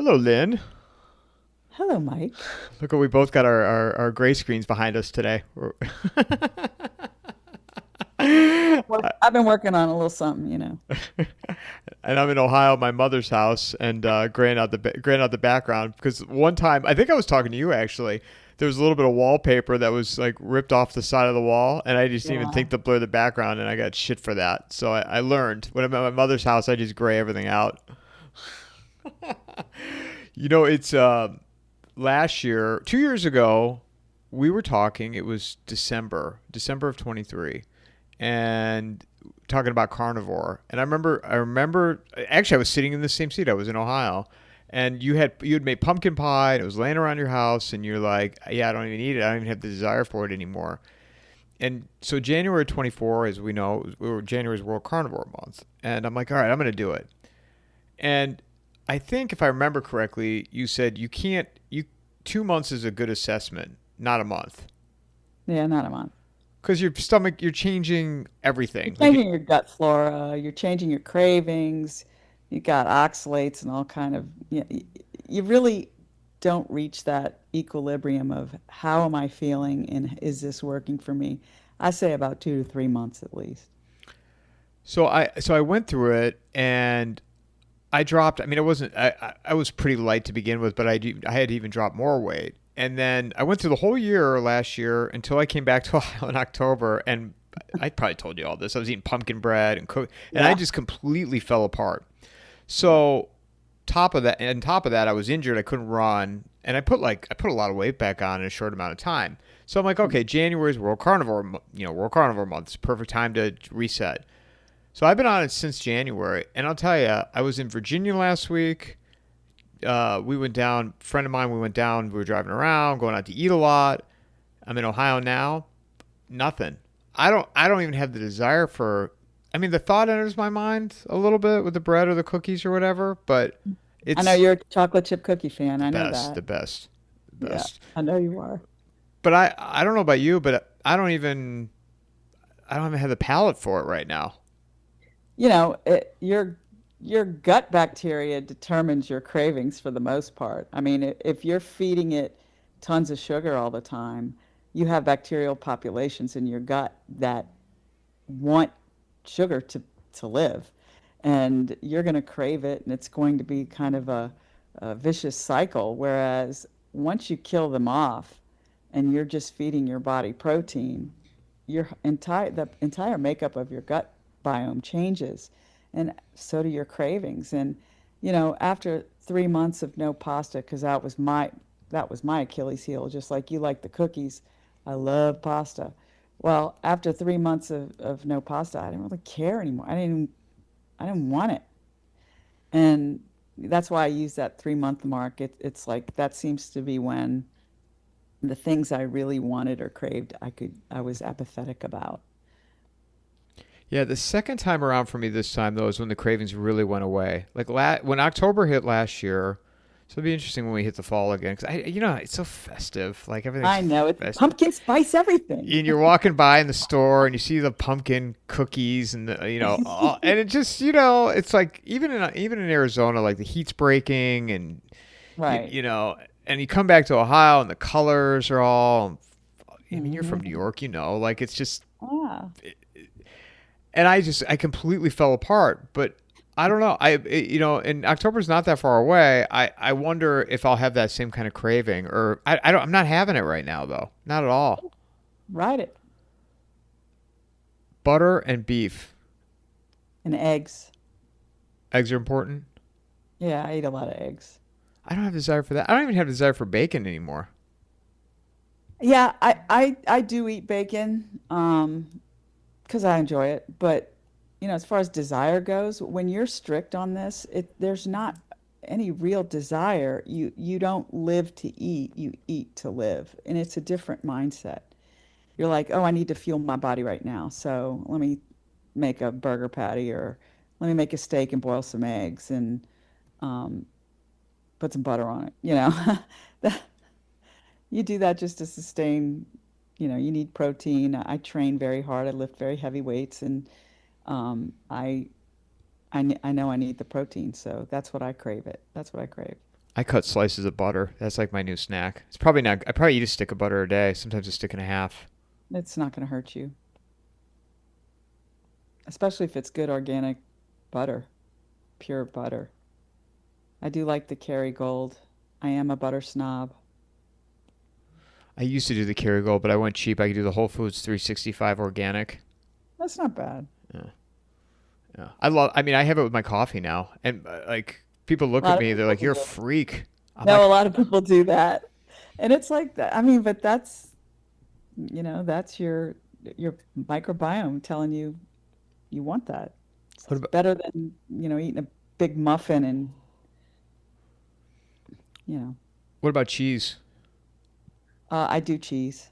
Hello, Lynn. Hello, Mike. Look, we both got our gray screens behind us today. I've been working on a little something. And I'm in Ohio, my mother's house, and graying out the background because one time I think I was talking to you actually. There was a little bit of wallpaper that was like ripped off the side of the wall, and I just didn't even Yeah. think to blur the background, and I got shit for that. So I learned when I'm at my mother's house, I just gray everything out. It's last year, 2 years ago, we were talking. It was December of 23, and talking about carnivore. And I remember. Actually, I was sitting in the same seat. I was in Ohio, and you had made pumpkin pie. And it was laying around your house, and you're like, "Yeah, I don't even eat it. I don't even have the desire for it anymore." And so January 24, as we know, January's World Carnivore Month, and I'm like, "All right, I'm going to do it." And I think if I remember correctly, you said you can't. You 2 months is a good assessment, not a month, Yeah, not a month. because your stomach, you're changing You're everything. changing your gut flora, you're changing your cravings, you got oxalates and all kind of you really don't reach that equilibrium of how am I feeling and is this working for me? I say about 2 to 3 months at least. So I went through it and I dropped. I mean, it wasn't. I was pretty light to begin with, but I had to even drop more weight. And then I went through the whole year last year until I came back to Ohio in October, and I probably told you all this. I was eating pumpkin bread and and I Yeah. just completely fell apart. Yeah. So top of that, I was injured. I couldn't run, and I put a lot of weight back on in a short amount of time. So I'm like, okay, January is World Carnivore Month. It's a perfect time to reset. So I've been on it since January, and I'll tell you, I was in Virginia last week. We went down. A friend of mine, we went down. We were driving around, going out to eat a lot. I'm in Ohio now. Nothing. I don't even have the desire for. I mean, the thought enters my mind a little bit with the bread or the cookies or whatever, but I know it's you're a chocolate chip cookie fan. the I know best, that. the best, the Yeah, best. I know you are. But I don't know about you, but I don't even have the palate for it right now. Your gut bacteria determines your cravings for the most part. I mean, if you're feeding it tons of sugar all the time, you have bacterial populations in your gut that want sugar to live, and you're going to crave it, and it's going to be kind of a vicious cycle. Whereas once you kill them off, and you're just feeding your body protein, the entire makeup of your gut biome changes, and so do your cravings. And after 3 months of no pasta, because that was my Achilles heel, just like you like the cookies, I love pasta. Well, after 3 months of no pasta, I didn't really care anymore. I didn't want it. And that's why I use that 3 month mark. It's like that seems to be when the things I really wanted or craved, I was apathetic about. Yeah, the second time around for me this time though is when the cravings really went away. Like when October hit last year, so it'll be interesting when we hit the fall again because it's so festive. Like everything's I know it's festive. pumpkin spice everything. And you're walking by in the store and you see the pumpkin cookies and and it just it's like even in Arizona like the heat's breaking and you, Right. you know and you come back to Ohio and the colors are all. I mean, you're from New Hmm. York, like it's just. Yeah. And I completely fell apart. But I don't know. And October's not that far away. I wonder if I'll have that same kind of craving, or I don't. I'm not having it right now though. Not at all. Ride it. Butter and beef. And eggs. Eggs are important. Yeah, I eat a lot of eggs. I don't have desire for that. I don't even have desire for bacon anymore. Yeah, I do eat bacon, because I enjoy it. But as far as desire goes, when you're strict on this, there's not any real desire. You don't live to eat, you eat to live. And it's a different mindset. You're like, oh, I need to fuel my body right now. So let me make a burger patty, or let me make a steak and boil some eggs and um, put some butter on it. That- you do that just to sustain, you need protein. I train very hard. I lift very heavy weights, and I know I need the protein. So that's what I crave. That's what I crave. I cut slices of butter. That's like my new snack. It's probably not. I probably eat a stick of butter a day. Sometimes a stick and a half. It's not going to hurt you, especially if it's good organic butter, pure butter. I do like the Kerrygold. I am a butter snob. I used to do the Kerrygold, but I went cheap. I could do the Whole Foods 365 organic. That's not bad. Yeah, yeah. I love. I mean, I have it with my coffee now, and like people A look at lot of me, they're people like, "You're a do. freak." I'm No, a like, lot of people do that. And it's like that. I mean, but that's your microbiome telling you you want that. "What It's about better than, eating a big muffin and, you know, what about cheese? I do cheese.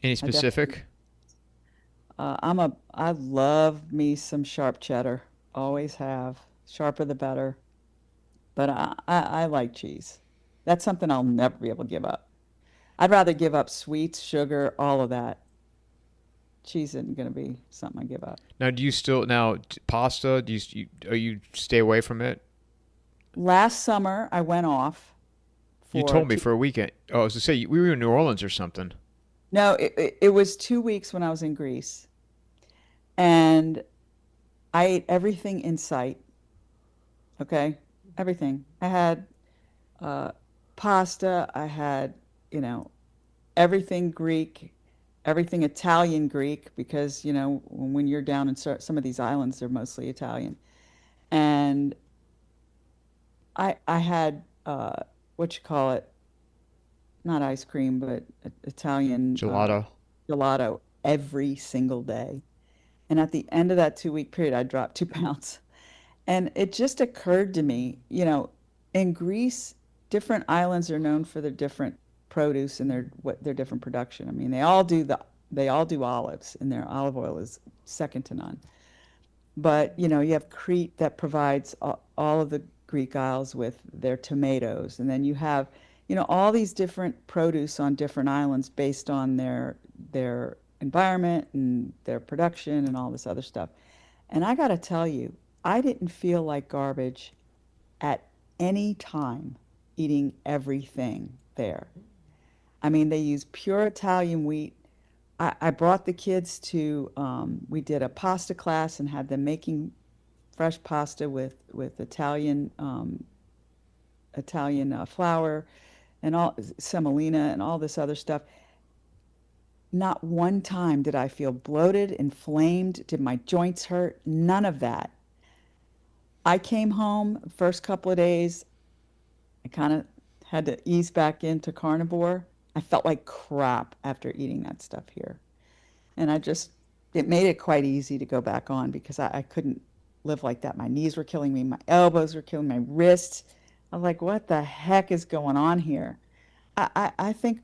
Any I definitely, specific? I love me some sharp cheddar. Always have. Sharper the better. But I like cheese. That's something I'll never be able to give up. I'd rather give up sweets, sugar, all of that. Cheese isn't going to be something I give up. Now, do you still pasta? You stay away from it? Last summer, I went off You for told me two. for a weekend. Oh, I was to say we were in New Orleans or something. No, it was 2 weeks when I was in Greece, and I ate everything in sight. Okay, everything. I had uh, pasta. I had, you know, everything Greek, everything Italian Greek, because when you're down in some of these islands, they're mostly Italian. And I had what you call it, not ice cream, but Italian Gelato. gelato every single day. And at the end of that 2 week period, I dropped 2 pounds. And it just occurred to me, in Greece, different islands are known for their different produce and their different production. I mean, they all do olives, and their olive oil is second to none. But you have Crete that provides all of the Greek Isles with their tomatoes, and then you have all these different produce on different islands based on their environment and their production and all this other stuff. And I got to tell you, I didn't feel like garbage at any time eating everything there. I mean, they use pure Italian wheat. I brought the kids we did a pasta class and had them making fresh pasta with Italian flour and all semolina and all this other stuff. Not one time did I feel bloated, inflamed, did my joints hurt, none of that. I came home first couple of days, I kind of had to ease back into carnivore. I felt like crap after eating that stuff here. And it made it quite easy to go back on because I couldn't live like that. My knees were killing me, my elbows were killing me, my wrists. I was like, what the heck is going on here? I think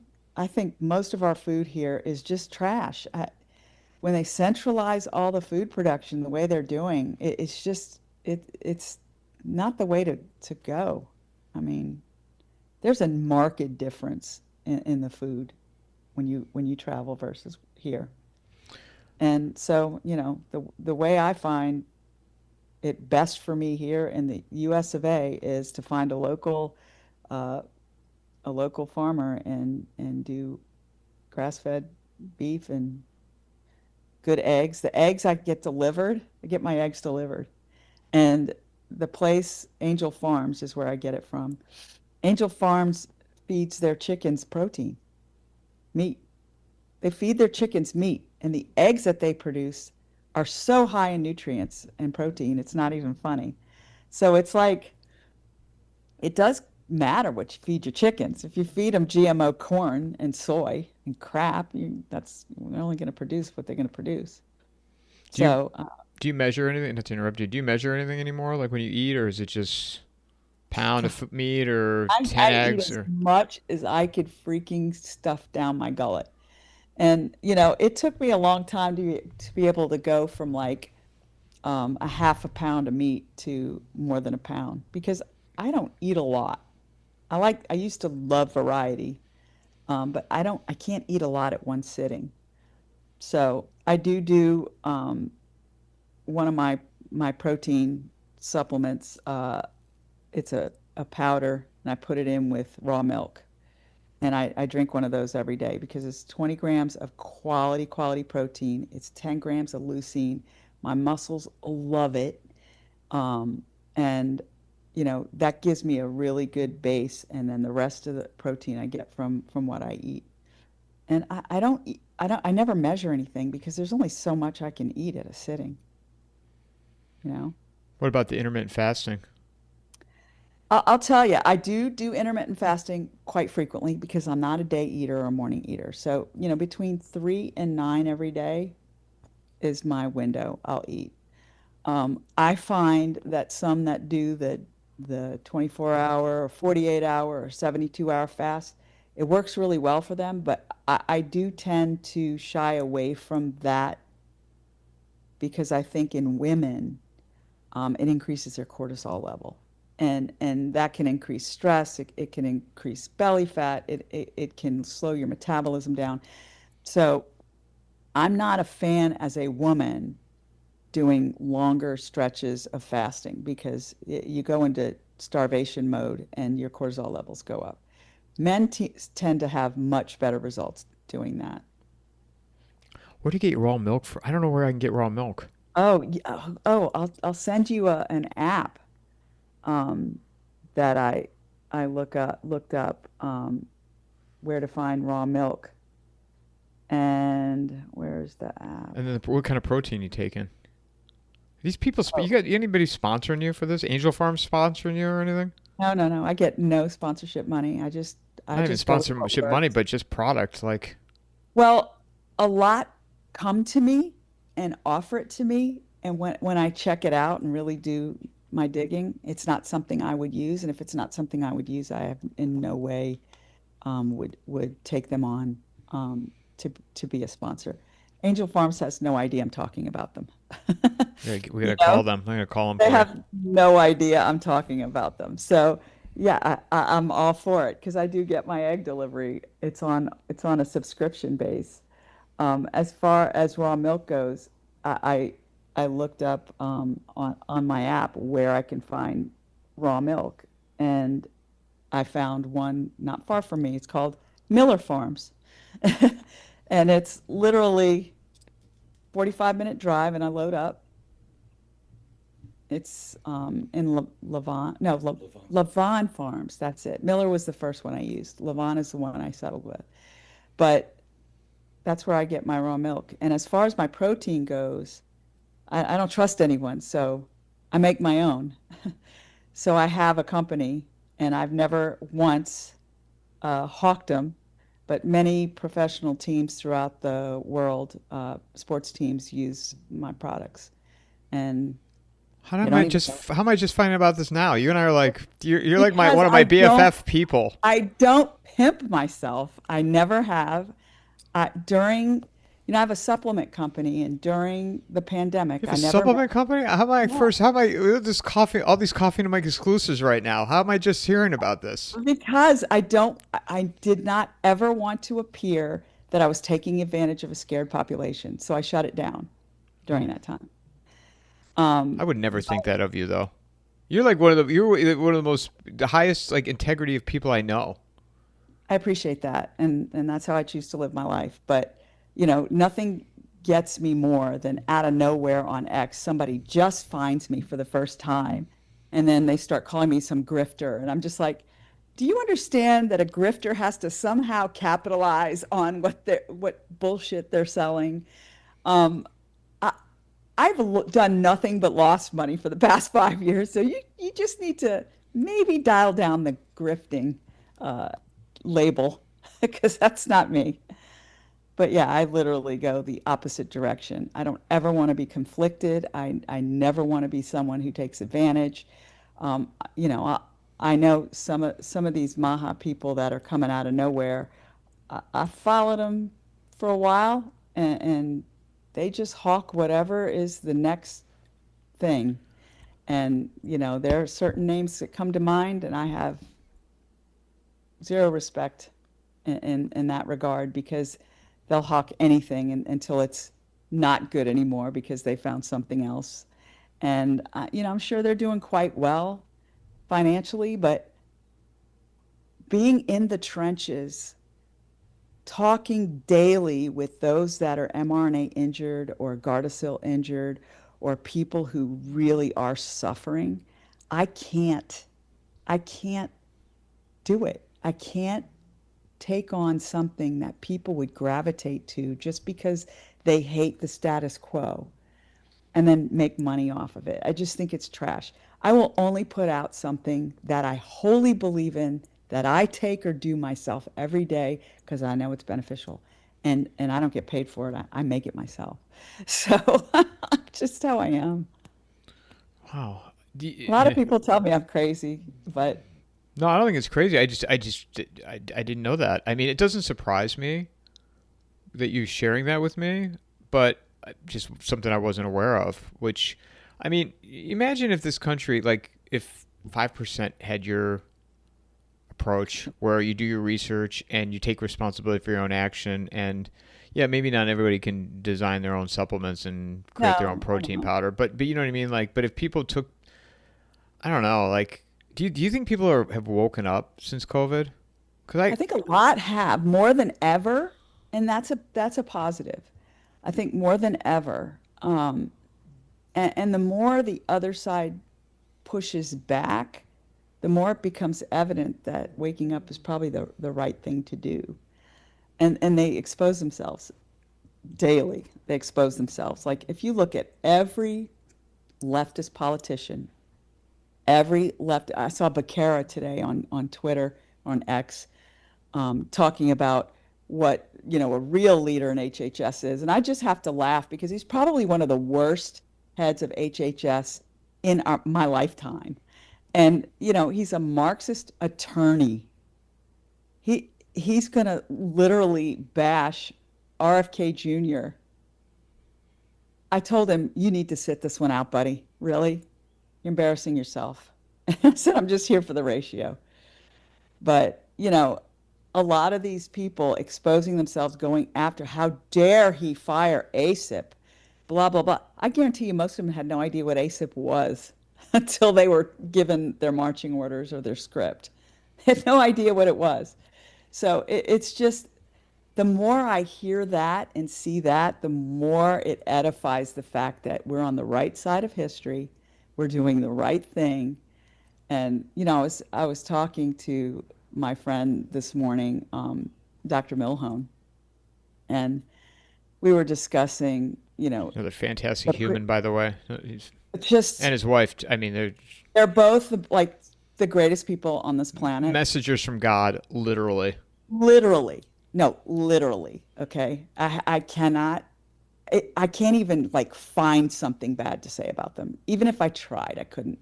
most of our food here is just trash. When they centralize all the food production the way they're doing, it's not the way to go. I mean, there's a marked difference in the food when you travel versus here. And so, the way I find it best for me here in the US of A is to find uh, a local farmer and do grass-fed beef and good eggs. The eggs I get delivered, I get my eggs delivered. And the place, Angel Farms, is where I get it from. Angel Farms feeds their chickens protein, meat. They feed their chickens meat, and the eggs that they produce are so high in nutrients and protein, it's not even funny. So it's like it does matter what you feed your chickens. If you feed them GMO corn and soy and crap, they're only going to produce what they're going to produce. Do you So do you measure anything? Not to interrupt you. Do you measure anything anymore? Like when you eat, or is it just pound of meat or I, 10 I eat eggs as or much as I could freaking stuff down my gullet. And it took me a long time to be able to go from like a half a pound of meat to more than a pound because I don't eat a lot. I used to love variety, but I can't eat a lot at one sitting. So I do one of my protein supplements. It's a powder. and I put it in with raw milk. And I drink one of those every day because it's 20 grams of quality protein. It's 10 grams of leucine. My muscles love it. Um, and, that gives me a really good base. And then the rest of the protein I get from what I eat. And I don't, I never measure anything because there's only so much I can eat at a sitting, you know? What about the intermittent fasting? I'll tell you, I do intermittent fasting quite frequently because I'm not a day eater or a morning eater. So, between 3 and 9 every day is my window I'll eat. I find that some that do the 24-hour or 48-hour or 72-hour fast, it works really well for them, but I do tend to shy away from that because I think in women, it increases their cortisol level. And that can increase stress. It can increase belly fat. It can slow your metabolism down. So I'm not a fan as a woman doing longer stretches of fasting because you go into starvation mode and your cortisol levels go up. Men tend to have much better results doing that. Where do you get your raw milk for? I don't know where I can get raw milk. I'll send you an app um, that I looked up where to find raw milk. And where's the app? And then what kind of protein you taking? These people, you got anybody sponsoring you for this? Angel Farm sponsoring you or anything? No. I get no sponsorship money. I Not even just go with what sponsorship money, works. but just product. Like, Well, a lot come to me and offer it to me, and when I check it out and really do my digging, it's not something I would use. And if it's not something I would use, I have in no way would take them on to be a sponsor. Angel Farms has no idea I'm talking about them. we You gotta know, call them. I'm gonna call them they for you. have no idea I'm talking about them. So yeah, I'm all for it because I do get my egg delivery. It's on a subscription base. As far as raw milk goes, I looked up on my app where I can find raw milk, and I found one not far from me. It's called Miller Farms, and it's literally 45-minute drive, and I load up. It's in Lavon, no, Lavon Farms. That's it. Miller was the first one I used. Lavon is the one I settled with. But that's where I get my raw milk. And as far as my protein goes, I don't trust anyone, so I make my own. So I have a company, and I've never once hawked them, but many professional teams throughout the world, sports teams, use my products, and they don't even know. How am I just finding about this now? You and I are like, you're like my Because one of my BFF people. I don't pimp myself. I never have. I have a supplement company, and during the You pandemic, have I a never met. supplement company? Yeah, How am I, this coffee, all these Coffee and Mike exclusives right now? How am I just hearing about this? because I did not ever want to appear that I was taking advantage of a scared population, so I shut it down during that time. I Um, would never think that of you though. You're one of the most, the highest like integrity of people I know. I appreciate that, and that's how I choose to live my life. But nothing gets me more than out of nowhere on X, somebody just finds me for the first time, and then they start calling me some grifter, and I'm just like, do you understand that a grifter has to somehow capitalize on what bullshit they're selling? Um, I, I've done nothing but lost money for the past 5 years, so you just need to maybe dial down the grifting uh, label because that's not me. But yeah, I literally go the opposite direction. I don't ever want to be conflicted. I never want to be someone who takes advantage. I know some of these Maha people that are coming out of nowhere. I followed them for a while, and they just hawk whatever is the next thing. And there are certain names that come to mind, and I have zero respect in that regard because they'll hawk anything until it's not good anymore because they found something else. And I'm sure they're doing quite well financially, but being in the trenches, talking daily with those that are mRNA injured or Gardasil injured or people who really are suffering, I can't, I can't do it. I can't take on something that people would gravitate to just because they hate the status quo and then make money off of it. I just think it's trash. I will only put out something that I wholly believe in, that I take or do myself every day because I know it's beneficial. And I don't get paid for it. I make it myself. So just how I am. Wow. A lot of people tell me I'm crazy, but No, I don't think it's crazy. I didn't know that. I mean, it doesn't surprise me that you sharing that with me, but just something I wasn't aware of. Which, I mean, imagine if this country, like, if 5% had your approach, where you do your research and you take responsibility for your own action, and yeah, maybe not everybody can design their own supplements and create their own no, I protein don't. powder, but you know what I mean. Like, but if people took, I don't know, like, do you think people have woken up since COVID? Because I think a lot have more than ever, and that's a positive. I think more than ever. And the more the other side pushes back, the more it becomes evident that waking up is probably the right thing to do. And they expose themselves daily. They expose themselves. Like if you look at every leftist politician, every left, I saw Becerra today on Twitter, on X, talking about what a real leader in HHS is, and I just have to laugh because he's probably one of the worst heads of HHS in my lifetime. And he's a Marxist attorney. He's going to literally bash RFK Jr. I told him, you need to sit this one out, buddy. Really? You're embarrassing yourself. I said, I'm just here for the ratio. But, a lot of these people exposing themselves, going after, how dare he fire ASIP, blah, blah, blah. I guarantee you most of them had no idea what ASIP was until they were given their marching orders or their script. They had no idea what it was. So it's just, the more I hear that and see that, the more it edifies the fact that we're on the right side of history. We're doing the right thing. And, I was talking to my friend this morning, Dr. Milhone, and we were discussing, another fantastic human, by the way. just And his wife. I mean, they're they're both like the greatest people on this planet. messengers from God, literally. Literally. No, literally. Okay. I cannot, I can't even like find something bad to say about them. Even if I tried, I couldn't.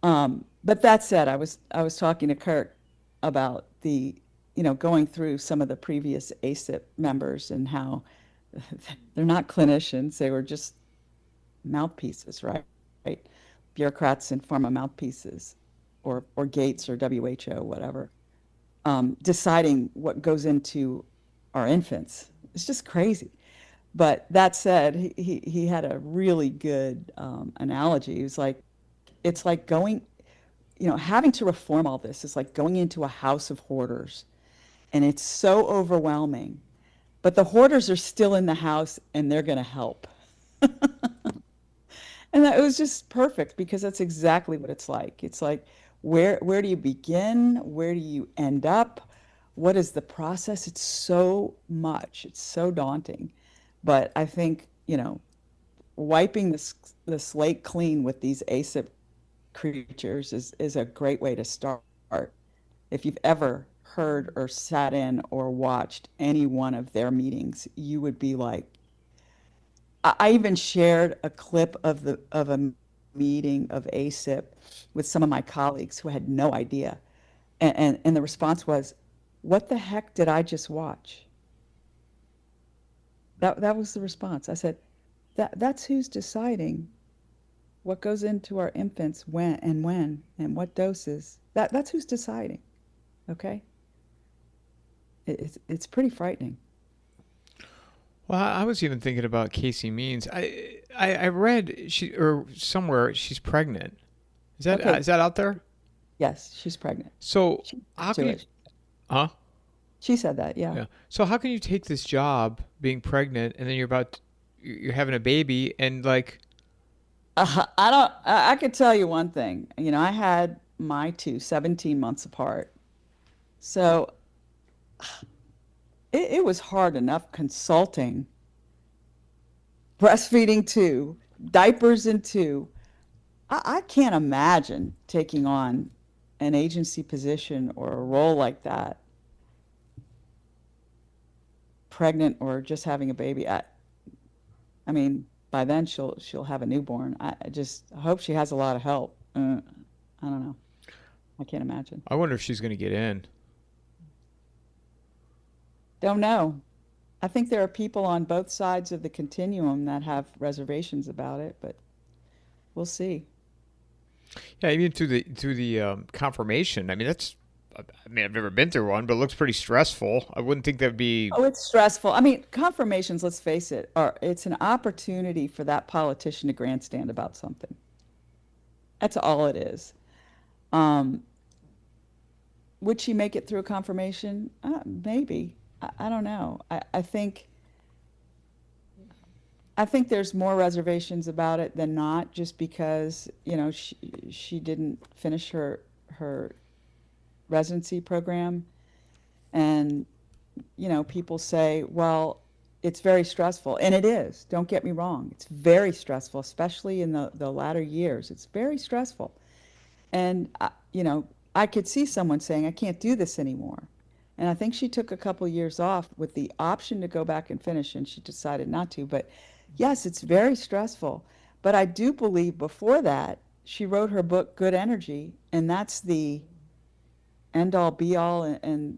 But that said, I was talking to Kirk about going through some of the previous ASIP members and how they're not clinicians. They were just mouthpieces, right? Right. Bureaucrats and pharma mouthpieces, or Gates or WHO, whatever, deciding what goes into our infants. It's just crazy. But that said, he had a really good analogy. He was like, it's like going, having to reform all this is like going into a house of hoarders, and it's so overwhelming. But the hoarders are still in the house, and they're going to help. And that was just perfect because that's exactly what it's like. It's like, where do you begin? Where do you end up? What is the process? It's so much. It's so daunting. But I think, wiping the slate clean with these ASIP creatures is a great way to start. If you've ever heard or sat in or watched any one of their meetings, you would be like, I even shared a clip of a meeting of ASIP with some of my colleagues who had no idea. And the response was, what the heck did I just watch? That was the response. I said, that's who's deciding what goes into our infants when and what doses. That's who's deciding. Okay? It's pretty frightening. Well, I was even thinking about Casey Means. I read somewhere she's pregnant. Is that Okay. is that out there? Yes, she's pregnant. So She's how to can you it. Huh? She said that, yeah. Yeah. So how can you take this job being pregnant and then you're having a baby and like, I don't, I could tell you one thing. You know, I had my two 17 months apart. So it was hard enough consulting, breastfeeding too, diapers and two. I can't imagine taking on an agency position or a role like that, pregnant or just having a baby. I mean, by then she'll have a newborn. I just hope she has a lot of help. I don't know. I can't imagine. I wonder if she's going to get in. Don't know. I think there are people on both sides of the continuum that have reservations about it, but we'll see. Yeah, even through the confirmation. I mean, I've never been through one, but it looks pretty stressful. I wouldn't think that'd be. Oh, it's stressful. I mean, confirmations, let's face it, it's an opportunity for that politician to grandstand about something. That's all it is. Um, would she make it through a confirmation? Maybe. I don't know. I think there's more reservations about it than not, just because, you know, she didn't finish her residency program. And, you know, people say, well, it's very stressful. And it is. Don't get me wrong. It's very stressful, especially in the latter years. It's very stressful. And, you know, I could see someone saying, I can't do this anymore. And I think she took a couple years off with the option to go back and finish, and she decided not to. But yes, it's very stressful. But I do believe before that, she wrote her book, Good Energy, and that's the end all be all, and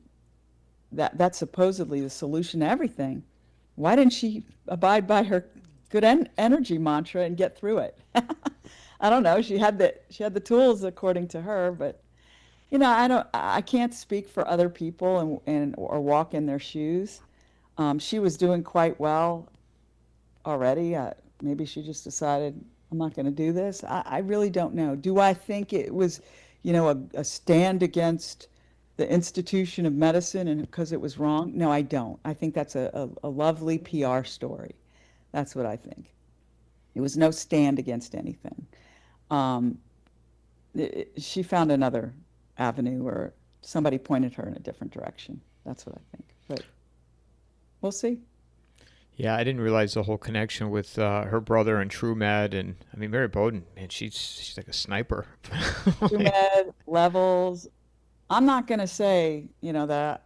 that's supposedly the solution to everything. Why didn't she abide by her energy mantra and get through it? I don't know. She had the tools according to her, but you know, I can't speak for other people and or walk in their shoes. She was doing quite well already. Maybe she just decided, I'm not going to do this. I really don't know. Do I think it was, you know, a stand against the institution of medicine and because it was wrong? No, I don't. I think that's a lovely PR story. That's what I think. It was no stand against anything. Um, she found another avenue, or somebody pointed her in a different direction. That's what I think. But we'll see. Yeah, I didn't realize the whole connection with her brother and TrueMed, and I mean Mary Bowden. Man, she's like a sniper. TrueMed, levels. I'm not going to say, you know, that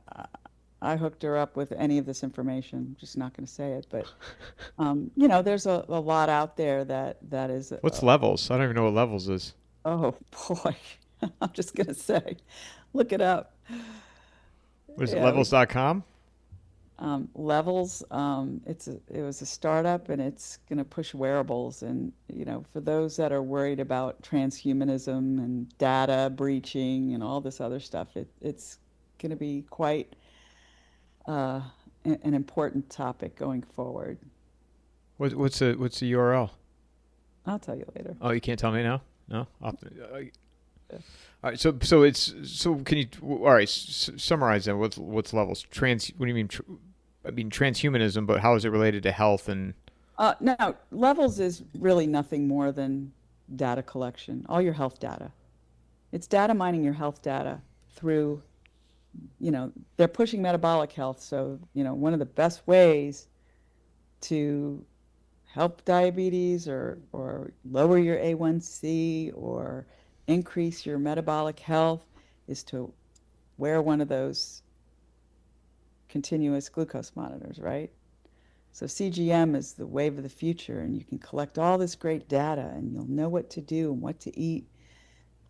I hooked her up with any of this information. I'm just not going to say it. But, you know, there's a lot out there that is. What's levels? I don't even know what levels is. Oh, boy. I'm just going to say, look it up. What is it, Yeah, levels.com? Levels, it was a startup, and it's going to push wearables. And, you know, for those that are worried about transhumanism and data breaching and all this other stuff, it's going to be quite an important topic going forward. What's the URL? I'll tell you later. Oh, you can't tell me now? No? Yeah. All right, so can you all right, summarize then what's levels? What do you mean I mean transhumanism, but how is it related to health and No, levels is really nothing more than data collection, all your health data. It's data mining your health data through, you know, they're pushing metabolic health. So, you know, one of the best ways to help diabetes or lower your A1C or increase your metabolic health is to wear one of those continuous glucose monitors, right? So CGM is the wave of the future, and you can collect all this great data, and you'll know what to do and what to eat,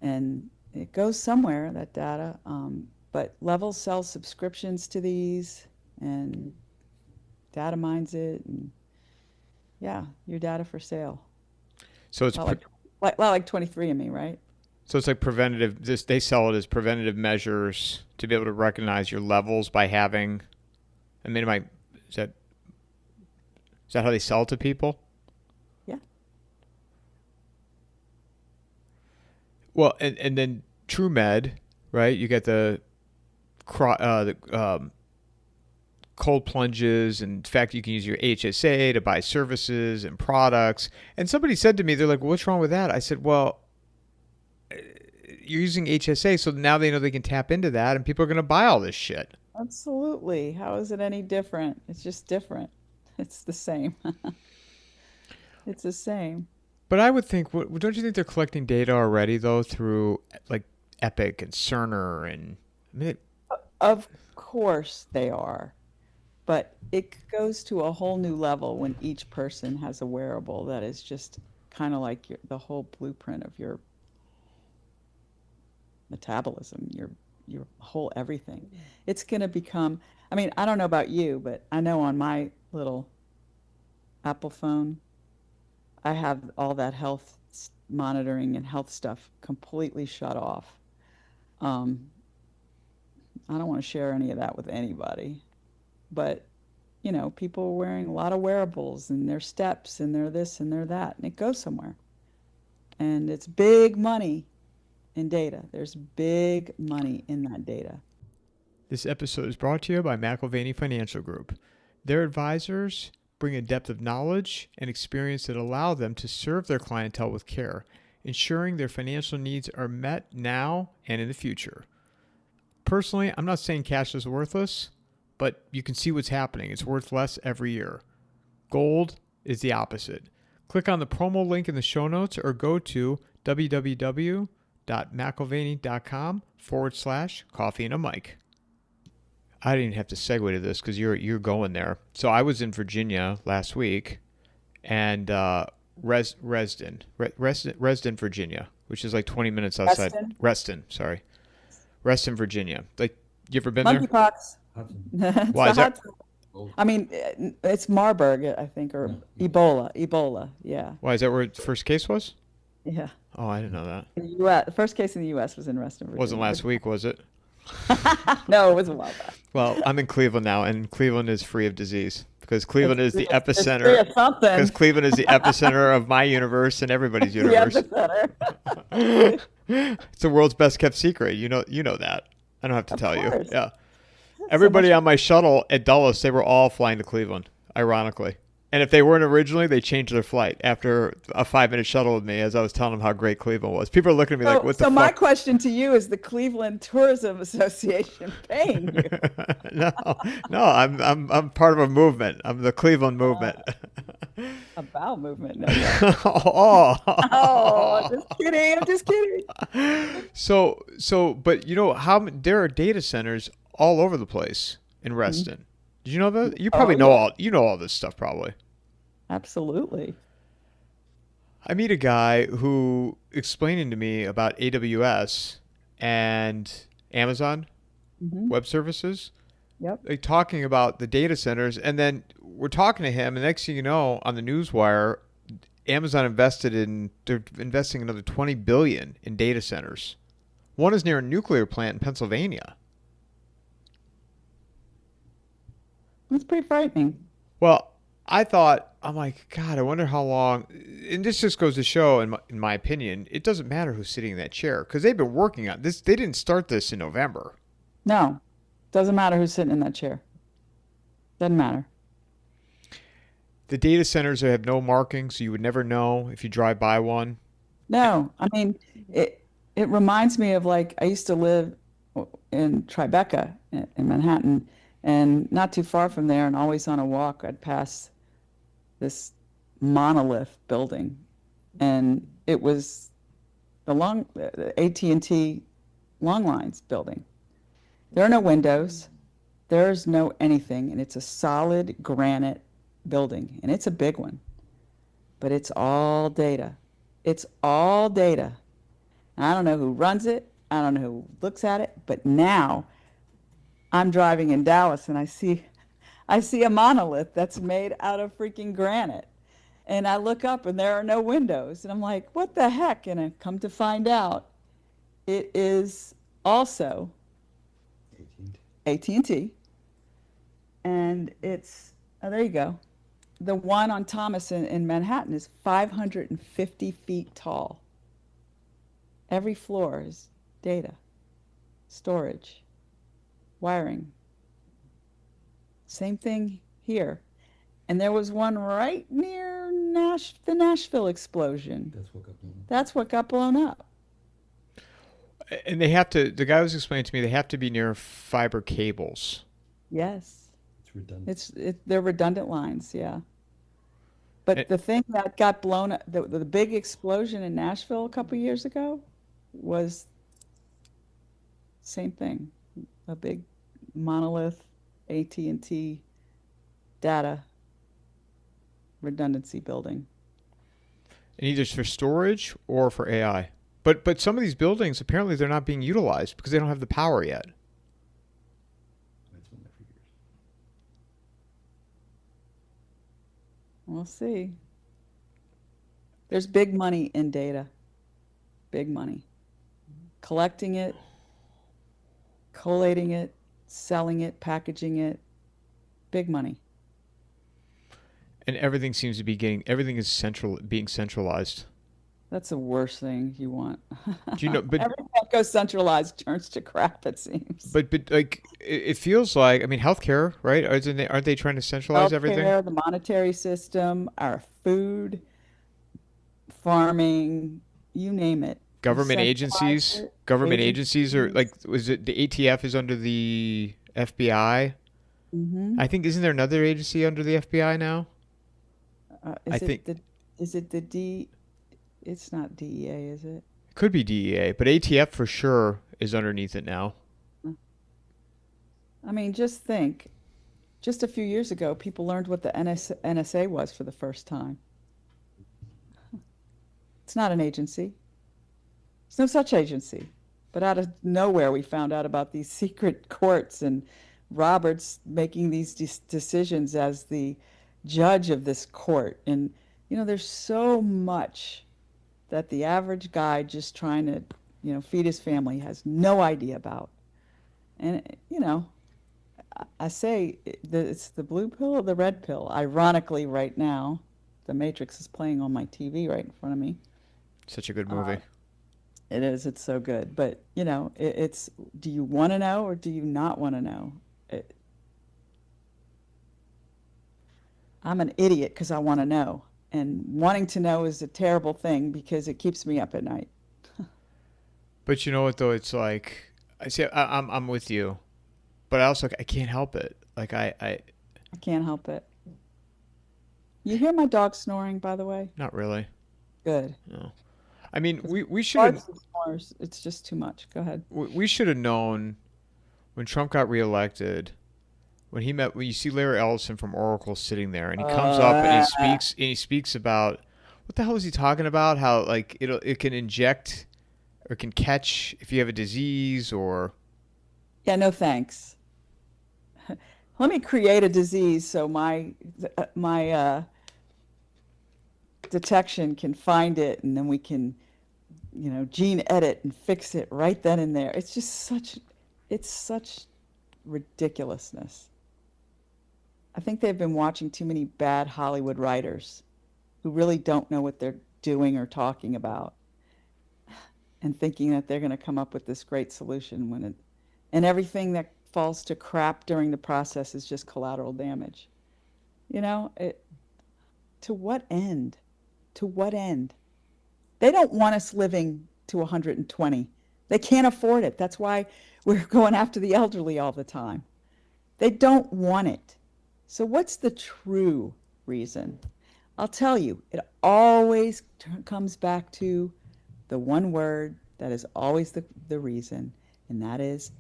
and it goes somewhere, that data. But Levels sells subscriptions to these and data mines it, and yeah, your data for sale. so it's Like 23andMe, right? so it's like preventative. They sell it as preventative measures to be able to recognize your levels by having. I mean, is that how they sell it to people? Yeah. Well, and then TrueMed, right? You get the cold plunges, and in fact, you can use your HSA to buy services and products. And somebody said to me, they're like, what's wrong with that? I said, well, you're using HSA, so now they know they can tap into that, and people are going to buy all this shit. Absolutely. How is it any different? It's just different. It's the same. It's the same. But I would think, don't you think they're collecting data already, though, through like Epic and Cerner and I mean, Of course they are. But it goes to a whole new level when each person has a wearable that is just kind of like the whole blueprint of your metabolism, your whole everything. It's going to become, I mean, I don't know about you, but I know on my little Apple phone, I have all that health monitoring and health stuff completely shut off. I don't want to share any of that with anybody, but you know, people are wearing a lot of wearables and their steps and their this and their that, and it goes somewhere. And it's big money in data. There's big money in that data. This episode is brought to you by McIlvaney Financial Group. Their advisors bring a depth of knowledge and experience that allow them to serve their clientele with care, ensuring their financial needs are met now and in the future. Personally, I'm not saying cash is worthless, but you can see what's happening. It's worth less every year. Gold is the opposite. Click on the promo link in the show notes or go to www.mcilvaney.com/coffeeandamike. I didn't have to segue to this because you're going there. So I was in Virginia last week, and Reston, Virginia, which is like 20 minutes outside. Reston, Virginia. Like, you ever been there? Monkeypox. Why is that? I mean, it's Marburg, I think, or Ebola. Yeah. Why is that where the first case was? Yeah. Oh, I didn't know that. In the U.S., the first case in the U.S. was in Reston, Virginia. Wasn't last week, was it? No, it was a while back. Well, I'm in Cleveland now, and Cleveland is free of disease because Cleveland is the epicenter. It's free of something. Because Cleveland is the epicenter of my universe and everybody's universe. The epicenter. It's the world's best kept secret. You know that. I don't have to tell you. Yeah. That's Everybody on my shuttle at Dulles, they were all flying to Cleveland, ironically. And if they weren't originally, they changed their flight after a 5-minute shuttle with me as I was telling them how great Cleveland was. People are looking at me like, what the fuck? So my question to you is the Cleveland Tourism Association paying you? No, I'm part of a movement. I'm the Cleveland movement. A bowel movement. No, I'm just kidding. But you know how there are data centers all over the place in Reston. Mm-hmm. Did you know that? You probably know all this stuff probably. Absolutely. I meet a guy who explaining to me about AWS and Amazon Web Services. Yep. Like talking about the data centers, and then we're talking to him, and next thing you know, on the newswire, Amazon they're investing another $20 billion in data centers. One is near a nuclear plant in Pennsylvania. That's pretty frightening. Well, I'm like, God, I wonder how long, and this just goes to show, in my opinion, it doesn't matter who's sitting in that chair, because they've been working on this. They didn't start this in November. No, doesn't matter who's sitting in that chair. Doesn't matter. The data centers have no marking, so you would never know if you drive by one. No, I mean, it reminds me of, like, I used to live in Tribeca in Manhattan, and not too far from there, and always on a walk, I'd pass this monolith building, and it was the AT&T long lines building. There are no windows, there's no anything, and it's a solid granite building, and it's a big one, but it's all data. It's all data. And I don't know who runs it, I don't know who looks at it, but now I'm driving in Dallas and I see a monolith that's made out of freaking granite. And I look up and there are no windows. And I'm like, what the heck? And I come to find out it is also AT&T. And it's, oh, there you go. The one on Thomas in Manhattan is 550 feet tall. Every floor is data, storage. wiring. Same thing here. And there was one right near the Nashville explosion. That's what got blown up. That's what got blown up. And they have to, the guy was explaining to me, they have to be near fiber cables. Yes. It's redundant. They're redundant lines, yeah. But It- the thing that got blown up, the big explosion in Nashville a couple years ago was same thing. A big monolith AT&T data redundancy building. And either it's for storage or for AI. But some of these buildings, apparently they're not being utilized because they don't have the power yet. It's been there for years. We'll see. There's big money in data. Big money. Collecting it, collating it, selling it, packaging it. Big money. And everything seems to be everything is being centralized. That's the worst thing you want. Do you know, but Everything that goes centralized turns to crap, it seems. but like it feels like, I mean, healthcare, right? Aren't they trying to centralize everything? Healthcare, the monetary system, our food, farming, you name it. Government Centralize agencies are like, was it the ATF is under the FBI? Mm-hmm. I think, isn't there another agency under the FBI now? Is it the D? It's not DEA, is it? It could be DEA, but ATF for sure is underneath it now. I mean, just think. Just a few years ago, people learned what the NSA was for the first time. It's not an agency. There's no such agency. But out of nowhere, we found out about these secret courts and Roberts making these decisions as the judge of this court. And, there's so much that the average guy just trying to, feed his family has no idea about. And, I say it's the blue pill or the red pill. Ironically, right now, The Matrix is playing on my TV right in front of me. Such a good movie. It is. It's so good. But, it's do you want to know or do you not want to know? I'm an idiot because I want to know. And wanting to know is a terrible thing because it keeps me up at night. But you know what though? It's like, I'm with you, but I can't help it. Like I can't help it. You hear my dog snoring, by the way? not really. Good. No. I mean, we should have Barks and snores. It's just too much. Go ahead. we should have known when Trump got reelected. When you see Larry Ellison from Oracle sitting there, and he comes up and he speaks about what the hell is he talking about? How like it can inject or can catch if you have a disease or Yeah, no thanks. Let me create a disease so my detection can find it, and then we can, gene edit and fix it right then and there. It's just such ridiculousness. I think they've been watching too many bad Hollywood writers who really don't know what they're doing or talking about, and thinking that they're going to come up with this great solution and everything that falls to crap during the process is just collateral damage. To what end? To what end? They don't want us living to 120. They can't afford it. That's why we're going after the elderly all the time. They don't want it. So what's the true reason? I'll tell you, it always comes back to the one word that is always the reason, and that is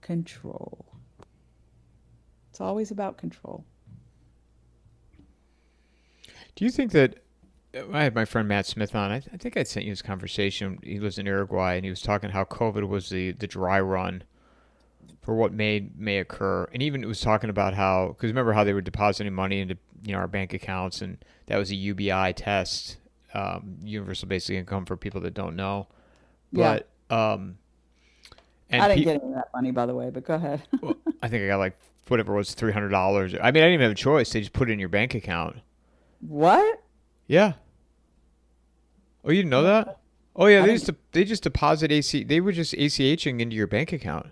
control. It's always about control. Do you think that I had my friend Matt Smith on? I think I sent you this conversation. He lives in Uruguay, and he was talking how COVID was the dry run for what may occur, and even it was talking about how, because remember how they were depositing money into our bank accounts, and that was a UBI test, universal basic income for people that don't know. But and I didn't get any of that money, by the way, but go ahead. well, I think I got like whatever it was, $300. I mean, I didn't even have a choice. They just put it in your bank account. What? Yeah. Oh, you didn't know that? Oh yeah, I they just deposit AC. They were just ACHing into your bank account.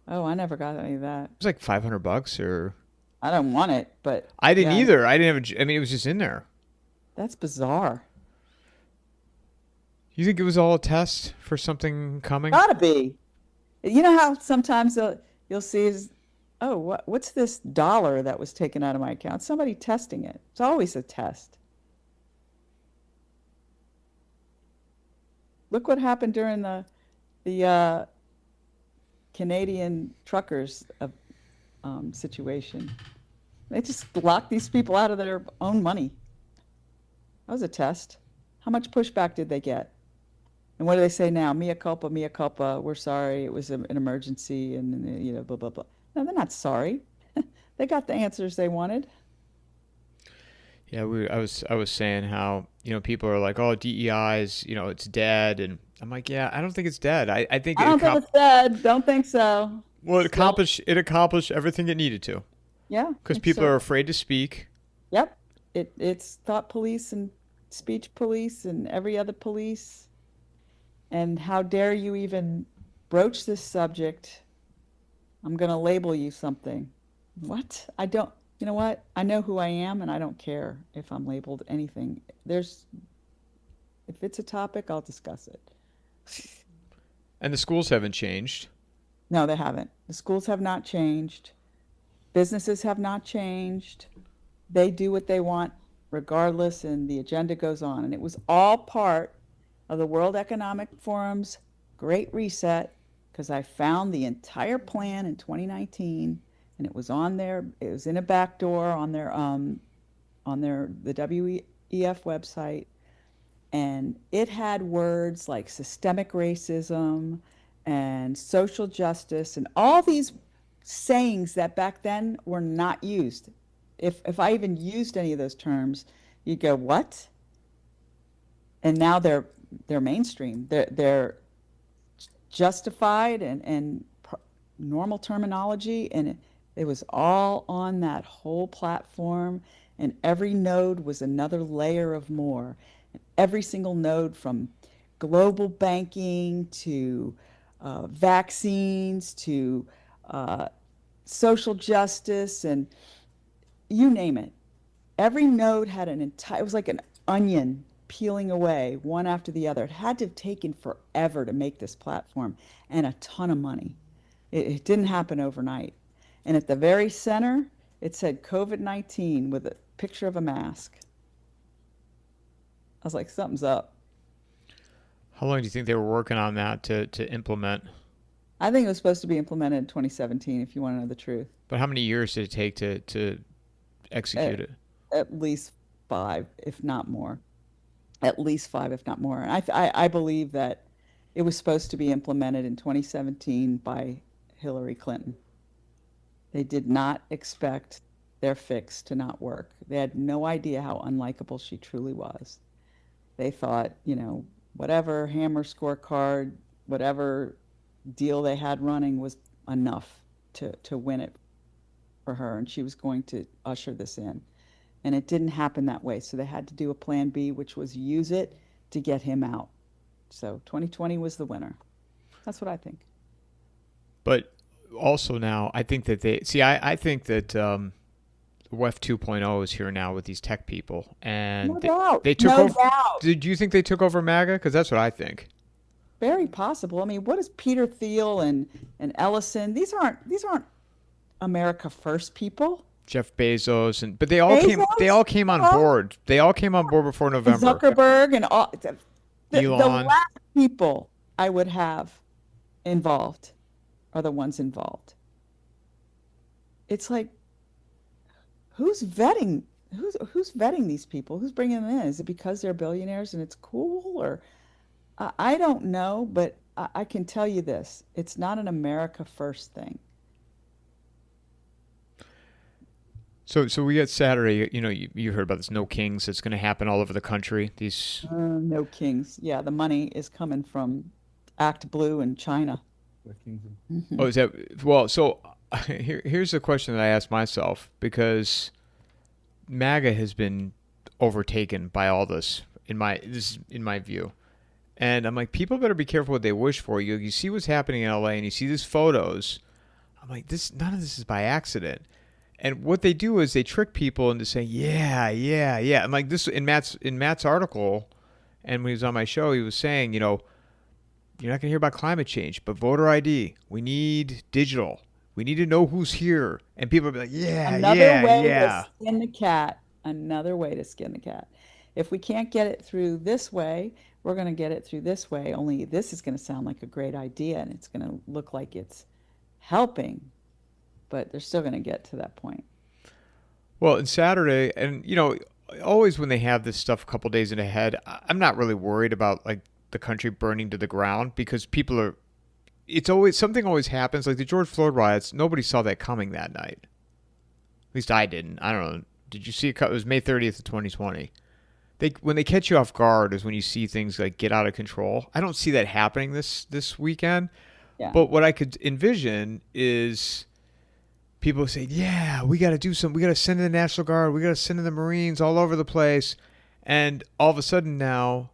Oh, I never got any of that. It was like $500 or I don't want it, but I didn't yeah, either. I didn't have I mean, it was just in there. that's bizarre. You think it was all a test for something coming? Gotta be. You know how sometimes you'll see is, oh, what's this dollar that was taken out of my account? Somebody testing it. It's always a test. Look what happened during the Canadian truckers situation. They just locked these people out of their own money. That was a test. How much pushback did they get? And what do they say now? Mea culpa, mea culpa. We're sorry. It was an emergency, and blah blah blah. No, they're not sorry. They got the answers they wanted. Yeah, I was saying how, people are like, oh, DEI is, it's dead. And I'm like, yeah, I don't think it's dead. I think I don't think it's dead. Don't think so. well, it accomplished everything it needed to. Yeah. Because think people so. are afraid to speak. Yep. It's thought police and speech police and every other police. And how dare you even broach this subject? I'm going to label you something. What? I don't, you know what? I know who I am and I don't care if I'm labeled anything. If it's a topic, I'll discuss it. And the schools haven't changed. No, they haven't. The schools have not changed. Businesses have not changed. They do what they want regardless, and the agenda goes on. And it was all part of the World Economic Forum's Great Reset, because I found the entire plan in 2019, and it was on there. It was in a back door on the WEF website, and it had words like systemic racism and social justice and all these sayings that back then were not used. If I even used any of those terms, you'd go, what? And now they're mainstream. They're justified and normal terminology, and it was all on that whole platform, and every node was another layer of more. Every single node, from global banking to vaccines to social justice, and you name it. Every node had it was like an onion peeling away one after the other. It had to have taken forever to make this platform and a ton of money. It didn't happen overnight. And at the very center, it said COVID-19 with a picture of a mask. I was like, something's up. How long do you think they were working on that to implement? I think it was supposed to be implemented in 2017, if you want to know the truth. But how many years did it take to execute it? At least 5, if not more. At least 5, if not more. And I believe that it was supposed to be implemented in 2017 by Hillary Clinton. They did not expect their fix to not work. They had no idea how unlikable she truly was. They thought, whatever hammer scorecard, whatever deal they had running was enough to win it for her, and she was going to usher this in. And it didn't happen that way. So they had to do a plan B, which was use it to get him out. So 2020 was the winner. That's what I think. But also now, I think that I think that WEF 2.0 is here now with these tech people. And No doubt. they took No over. doubt. Did you think they took over MAGA? Because that's what I think. Very possible. I mean, what is Peter Thiel and Ellison? These aren't America First people. Jeff Bezos but they all came on board. They all came on board before November. Zuckerberg and all the Elon. last people I would have involved are the ones involved. It's like, who's vetting these people? Who's bringing them in? Is it because they're billionaires and it's cool, or I don't know, but I can tell you this: it's not an America First thing. So we got Saturday. You heard about this No Kings. It's going to happen all over the country. These No Kings. Yeah, the money is coming from Act Blue in China. Oh, is that well? So here's the question that I asked myself, because MAGA has been overtaken by all this in my view, and I'm like, people better be careful what they wish for. You see what's happening in LA, and you see these photos I'm like, none of this is by accident. And what they do is they trick people into saying, yeah, yeah, yeah. I'm like, this in Matt's article, and when he was on my show, he was saying, you're not going to hear about climate change, but voter ID. We need digital. We need to know who's here. And people will be like, yeah, Another yeah, way yeah. to skin the cat. Another way to skin the cat. If we can't get it through this way, we're going to get it through this way. Only this is going to sound like a great idea and it's going to look like it's helping, but they're still going to get to that point. Well, and Saturday, and always when they have this stuff a couple days in ahead, I'm not really worried about like the country burning to the ground because people are. It's always something always happens like the George Floyd riots. Nobody saw that coming that night. At least I didn't. I don't know. Did you see it? It was May 30th of 2020. When they catch you off guard is when you see things like get out of control. I don't see that happening this weekend. Yeah. But what I could envision is people say, yeah, we got to do something. We got to send in the National Guard. We got to send in the Marines all over the place. And all of a sudden now,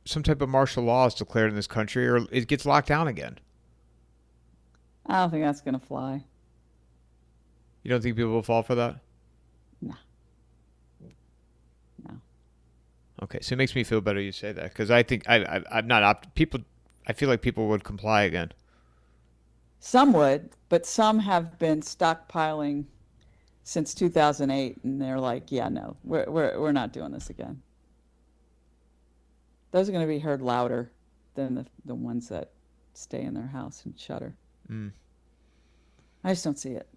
some type of martial law is declared in this country or it gets locked down again. I don't think that's going to fly. You don't think people will fall for that? No. Okay, so it makes me feel better you say that because I think I'm not people. I feel like people would comply again. Some would, but some have been stockpiling since 2008, and they're like, "Yeah, no, we're not doing this again." Those are going to be heard louder than the ones that stay in their house and shudder. I just don't see it.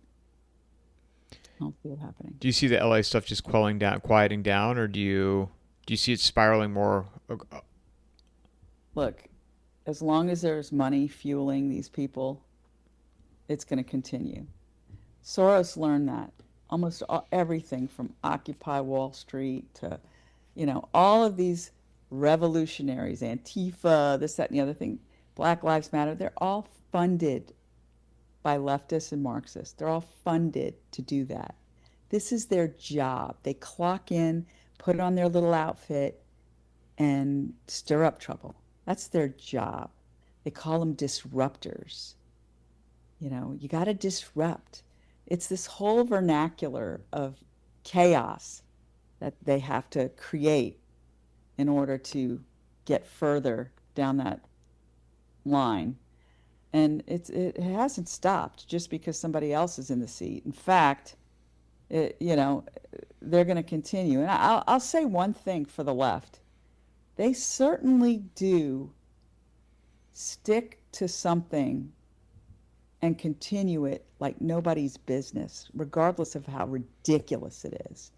I don't see it happening. Do you see the LA stuff just quieting down, or do you see it spiraling more? Look, as long as there's money fueling these people, it's going to continue. Soros learned that. Almost everything from Occupy Wall Street to, all of these revolutionaries, Antifa, this, that, and the other thing, Black Lives Matter, they're all funded by leftists and Marxists. They're all funded to do that. This is their job. They clock in, put on their little outfit, and stir up trouble. That's their job. They call them disruptors. You got to disrupt. It's this whole vernacular of chaos that they have to create in order to get further down that line. And it hasn't stopped just because somebody else is in the seat. In fact, they're going to continue. And I'll say one thing for the left. They certainly do stick to something and continue it like nobody's business, regardless of how ridiculous it is.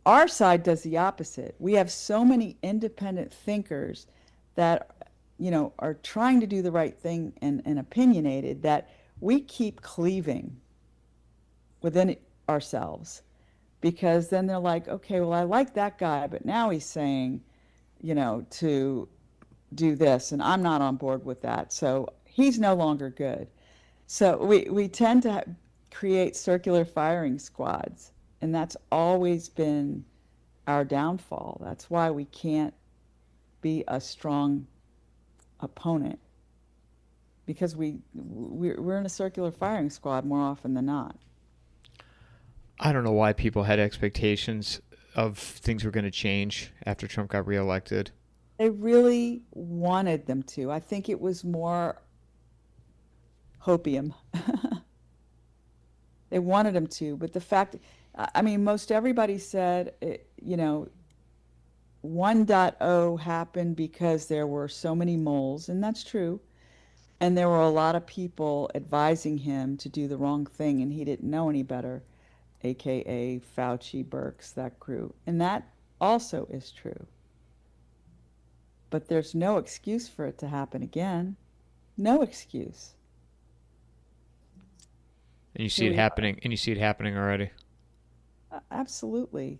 Our side does the opposite. We have so many independent thinkers that are trying to do the right thing and opinionated that we keep cleaving within ourselves, because then they're like, okay, well, I like that guy, but now he's saying, to do this, and I'm not on board with that, so he's no longer good. So we tend to create circular firing squads, and that's always been our downfall. That's why we can't be a strong opponent, because we're in a circular firing squad more often than not. I don't know why people had expectations of things were going to change after Trump got reelected. They really wanted them to. I think it was more hopium. They wanted them to, but the fact, most everybody said, 1.0 happened because there were so many moles, and that's true. And there were a lot of people advising him to do the wrong thing, and he didn't know any better, aka Fauci, Birx, that crew. And that also is true. But there's no excuse for it to happen again. No excuse. And you see it happening, and you see it happening already. Absolutely.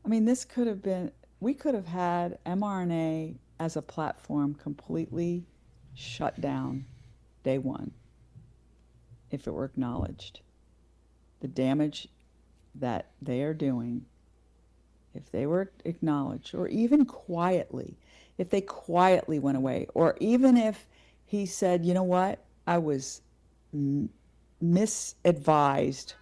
This could have been, we could have had mRNA as a platform completely shut down day one if it were acknowledged. The damage that they are doing, if they were acknowledged, or even quietly, if they quietly went away, or even if he said, you know what, I was misadvised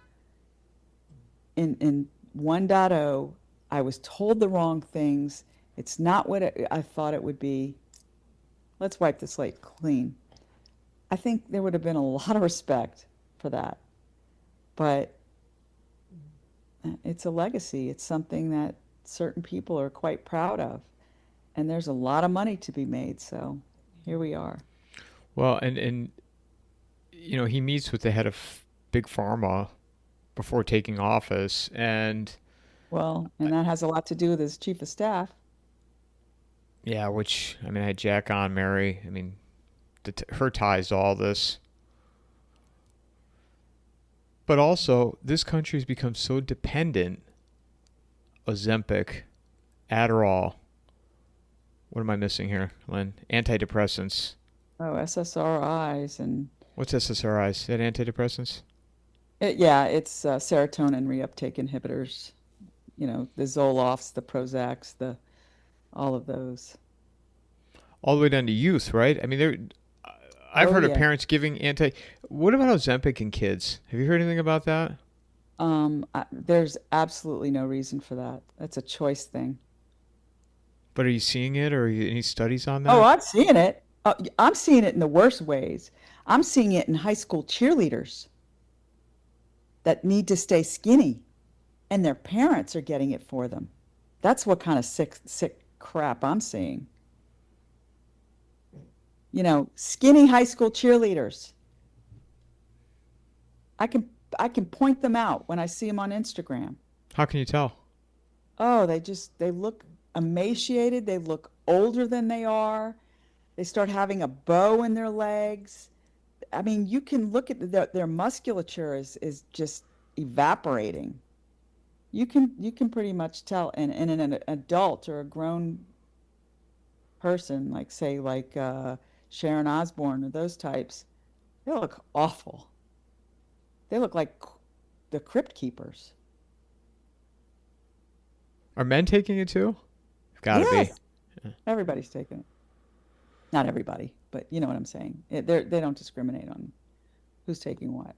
in 1.0. I was told the wrong things. It's not what I thought it would be. Let's wipe the slate clean. I think there would have been a lot of respect for that. But it's a legacy. It's something that certain people are quite proud of. And there's a lot of money to be made. So here we are. Well, and he meets with the head of Big Pharma before taking office, and that has a lot to do with his chief of staff. yeah, which I had Jack on Mary. Her ties to all this. But also, this country has become so dependent. Ozempic, Adderall. What am I missing here, Lynn? Antidepressants. Oh, SSRIs and... What's SSRIs? Is that antidepressants? It's serotonin reuptake inhibitors. The Zolofts, the Prozacs, all of those. All the way down to youth, right? I've heard of parents giving What about Ozempic in kids? Have you heard anything about that? There's absolutely no reason for that. That's a choice thing. But are you seeing it, or any studies on that? Oh, I'm seeing it. I'm seeing it in the worst ways. I'm seeing it in high school cheerleaders that need to stay skinny, and their parents are getting it for them. That's what kind of sick crap I'm seeing. Skinny high school cheerleaders. I can point them out when I see them on Instagram. How can you tell? Oh, they look emaciated. They look older than they are. They start having a bow in their legs. You can look at their musculature is just evaporating. You can pretty much tell. And an adult or a grown person, like Sharon Osbourne or those types, they look awful. They look like the Crypt Keepers. Are men taking it too? Gotta yes. be. Everybody's taking it. Not everybody, but you know what I'm saying. They don't discriminate on who's taking what.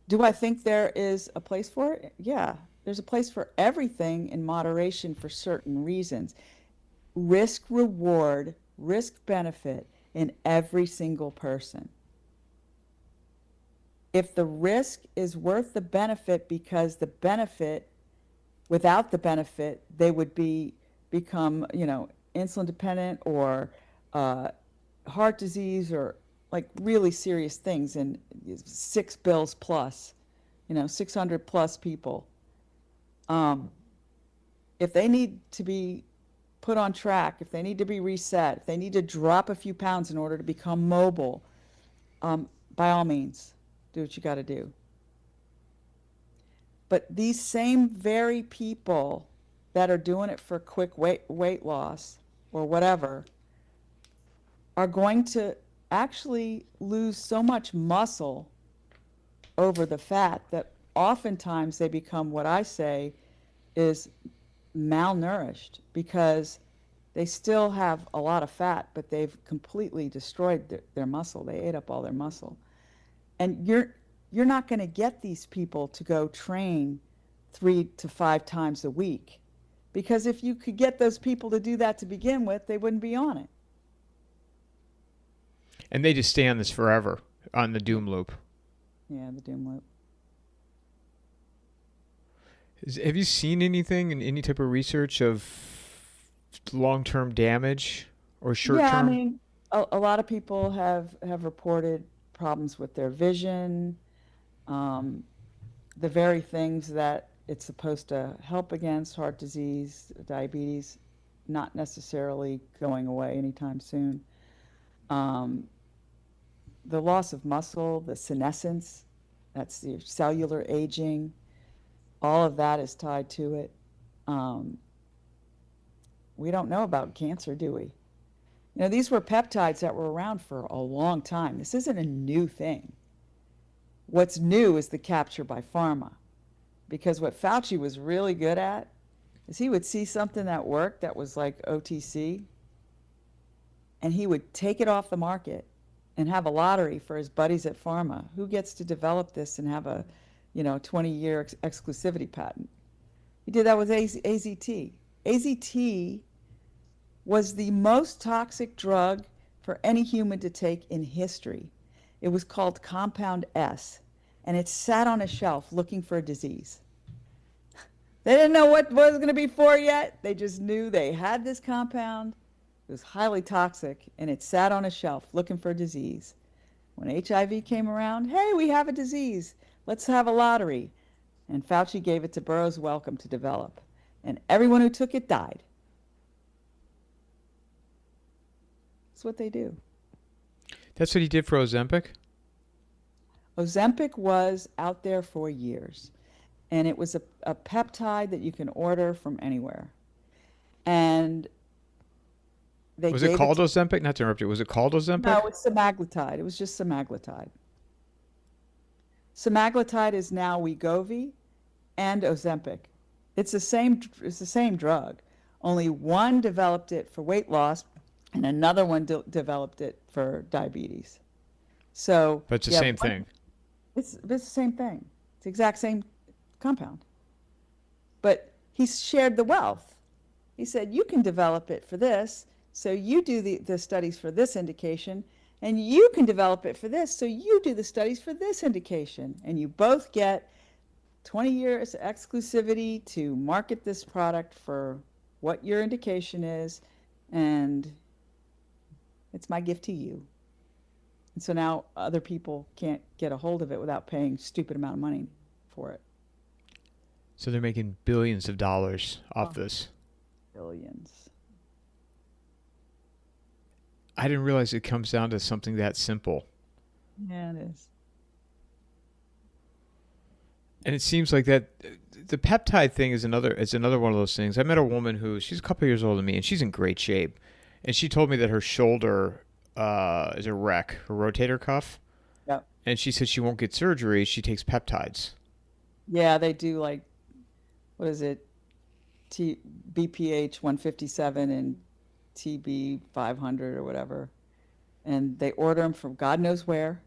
Do I think there is a place for it? Yeah. There's a place for everything in moderation for certain reasons. Risk reward, risk benefit in every single person. If the risk is worth the benefit, because the benefit, without the benefit, they would become insulin dependent or heart disease or like really serious things, and 6 bills plus, 600 plus people. If they need to be put on track, if they need to be reset, if they need to drop a few pounds in order to become mobile, by all means, do what you got to do. But these same very people that are doing it for quick weight loss or whatever are going to actually lose so much muscle over the fat that oftentimes they become, what I say is, malnourished, because they still have a lot of fat, but they've completely destroyed their muscle. They ate up all their muscle. And you're not going to get these people to go train 3 to 5 times a week, because if you could get those people to do that to begin with, they wouldn't be on it. And they just stay on this forever, on the doom loop. Yeah, the doom loop. Have you seen anything in any type of research of long-term damage or short-term? Yeah, a lot of people have reported problems with their vision, the very things that it's supposed to help against, heart disease, diabetes, not necessarily going away anytime soon. The loss of muscle, the senescence, that's the cellular aging, all of that is tied to it. We don't know about cancer, do we? These were peptides that were around for a long time. This isn't a new thing. What's new is the capture by pharma. Because what Fauci was really good at is he would see something that worked that was like OTC, and he would take it off the market and have a lottery for his buddies at pharma. Who gets to develop this and have a, 20-year exclusivity patent? He did that with AZT. AZT was the most toxic drug for any human to take in history. It was called Compound S, and it sat on a shelf looking for a disease. They didn't know what it was going to be for yet. They just knew they had this compound. It was highly toxic, and it sat on a shelf looking for a disease. When HIV came around, hey, we have a disease. Let's have a lottery. And Fauci gave it to Burroughs Wellcome to develop. And everyone who took it died. That's what they do. That's what he did for Ozempic? Ozempic was out there for years. And it was a peptide that you can order from anywhere. And they was it called Ozempic? Not to interrupt you. Was it called Ozempic? No, it's semaglutide. It was just semaglutide. Semaglutide is now Wegovy and Ozempic. It's the same drug. Only one developed it for weight loss, and another one developed it for diabetes. So, but it's the same thing. It's the same thing. It's the exact same compound. But he shared the wealth. He said, you can develop it for this, so you do the studies for this indication, and you can develop it for this, so you do the studies for this indication. And you both get 20 years exclusivity to market this product for what your indication is, and it's my gift to you. And so now other people can't get a hold of it without paying a stupid amount of money for it. So they're making billions of dollars off this. Billions. I didn't realize it comes down to something that simple. Yeah, it is. And it seems like that the peptide thing is another one of those things. I met a woman she's a couple of years older than me, and she's in great shape. And she told me that her shoulder is a wreck, her rotator cuff. Yep. And she said she won't get surgery. She takes peptides. Yeah, they do like, what is it? BPH 157 and TB 500 or whatever. And they order them from God knows where.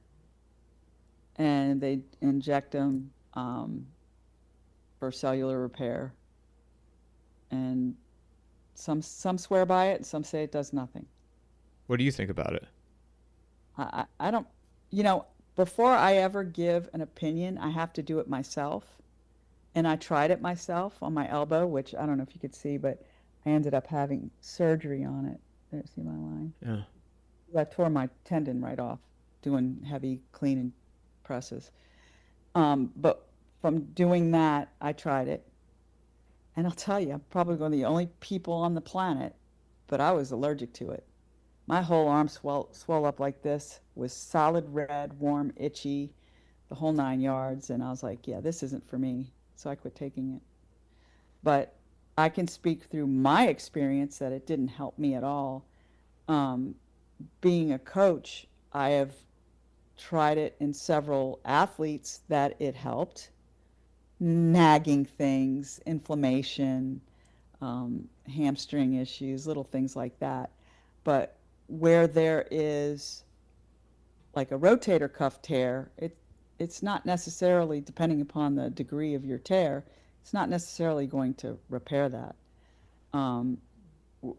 And they inject them for cellular repair. And some swear by it, and some say it does nothing. What do you think about it? I don't, before I ever give an opinion, I have to do it myself. And I tried it myself on my elbow, which I don't know if you could see, but I ended up having surgery on it. There, see my line? Yeah. I tore my tendon right off doing heavy cleaning presses. But from doing that, I tried it. And I'll tell you, I'm probably one of the only people on the planet, but I was allergic to it. My whole arm swelled up like this, was solid red, warm, itchy, the whole 9 yards. And I was like, yeah, this isn't for me. So I quit taking it. But I can speak through my experience that it didn't help me at all. Being a coach, I have tried it in several athletes that it helped. Nagging things, inflammation, hamstring issues, little things like that. But where there is like a rotator cuff tear, it's not necessarily, depending upon the degree of your tear, it's not necessarily going to repair that.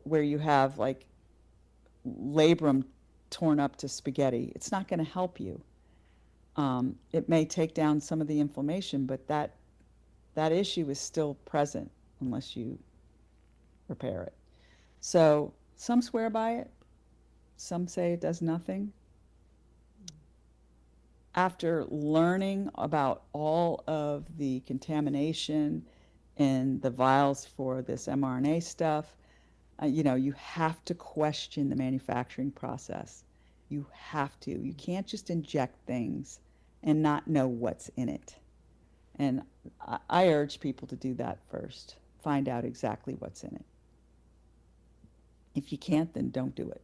Where you have like labrum torn up to spaghetti, it's not going to help you. It may take down some of the inflammation, but that issue is still present unless you repair it. So some swear by it. Some say it does nothing. After learning about all of the contamination in the vials for this mRNA stuff, you have to question the manufacturing process. You have to. You can't just inject things and not know what's in it. And I urge people to do that first. Find out exactly what's in it. If you can't, then don't do it.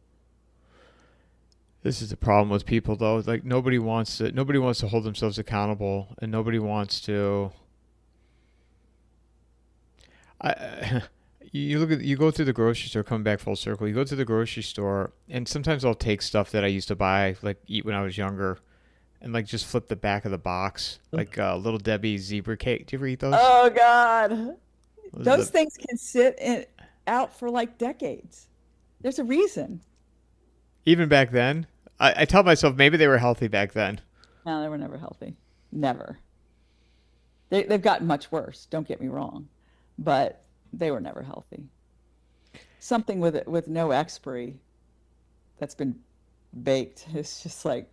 This is the problem with people, though. Like nobody wants to hold themselves accountable, and nobody wants to. You go through the grocery store, coming back full circle. You go to the grocery store, and sometimes I'll take stuff that I used to buy, like eat when I was younger, and like just flip the back of the box, like Little Debbie zebra cake. Do you ever eat those? Oh God. Those are Those things can out for like decades. There's a reason. even back then, I tell myself maybe they were healthy back then. No, they were never healthy. Never. They've gotten much worse, don't get me wrong, but they were never healthy. Something with no expiry that's been baked. It's just like,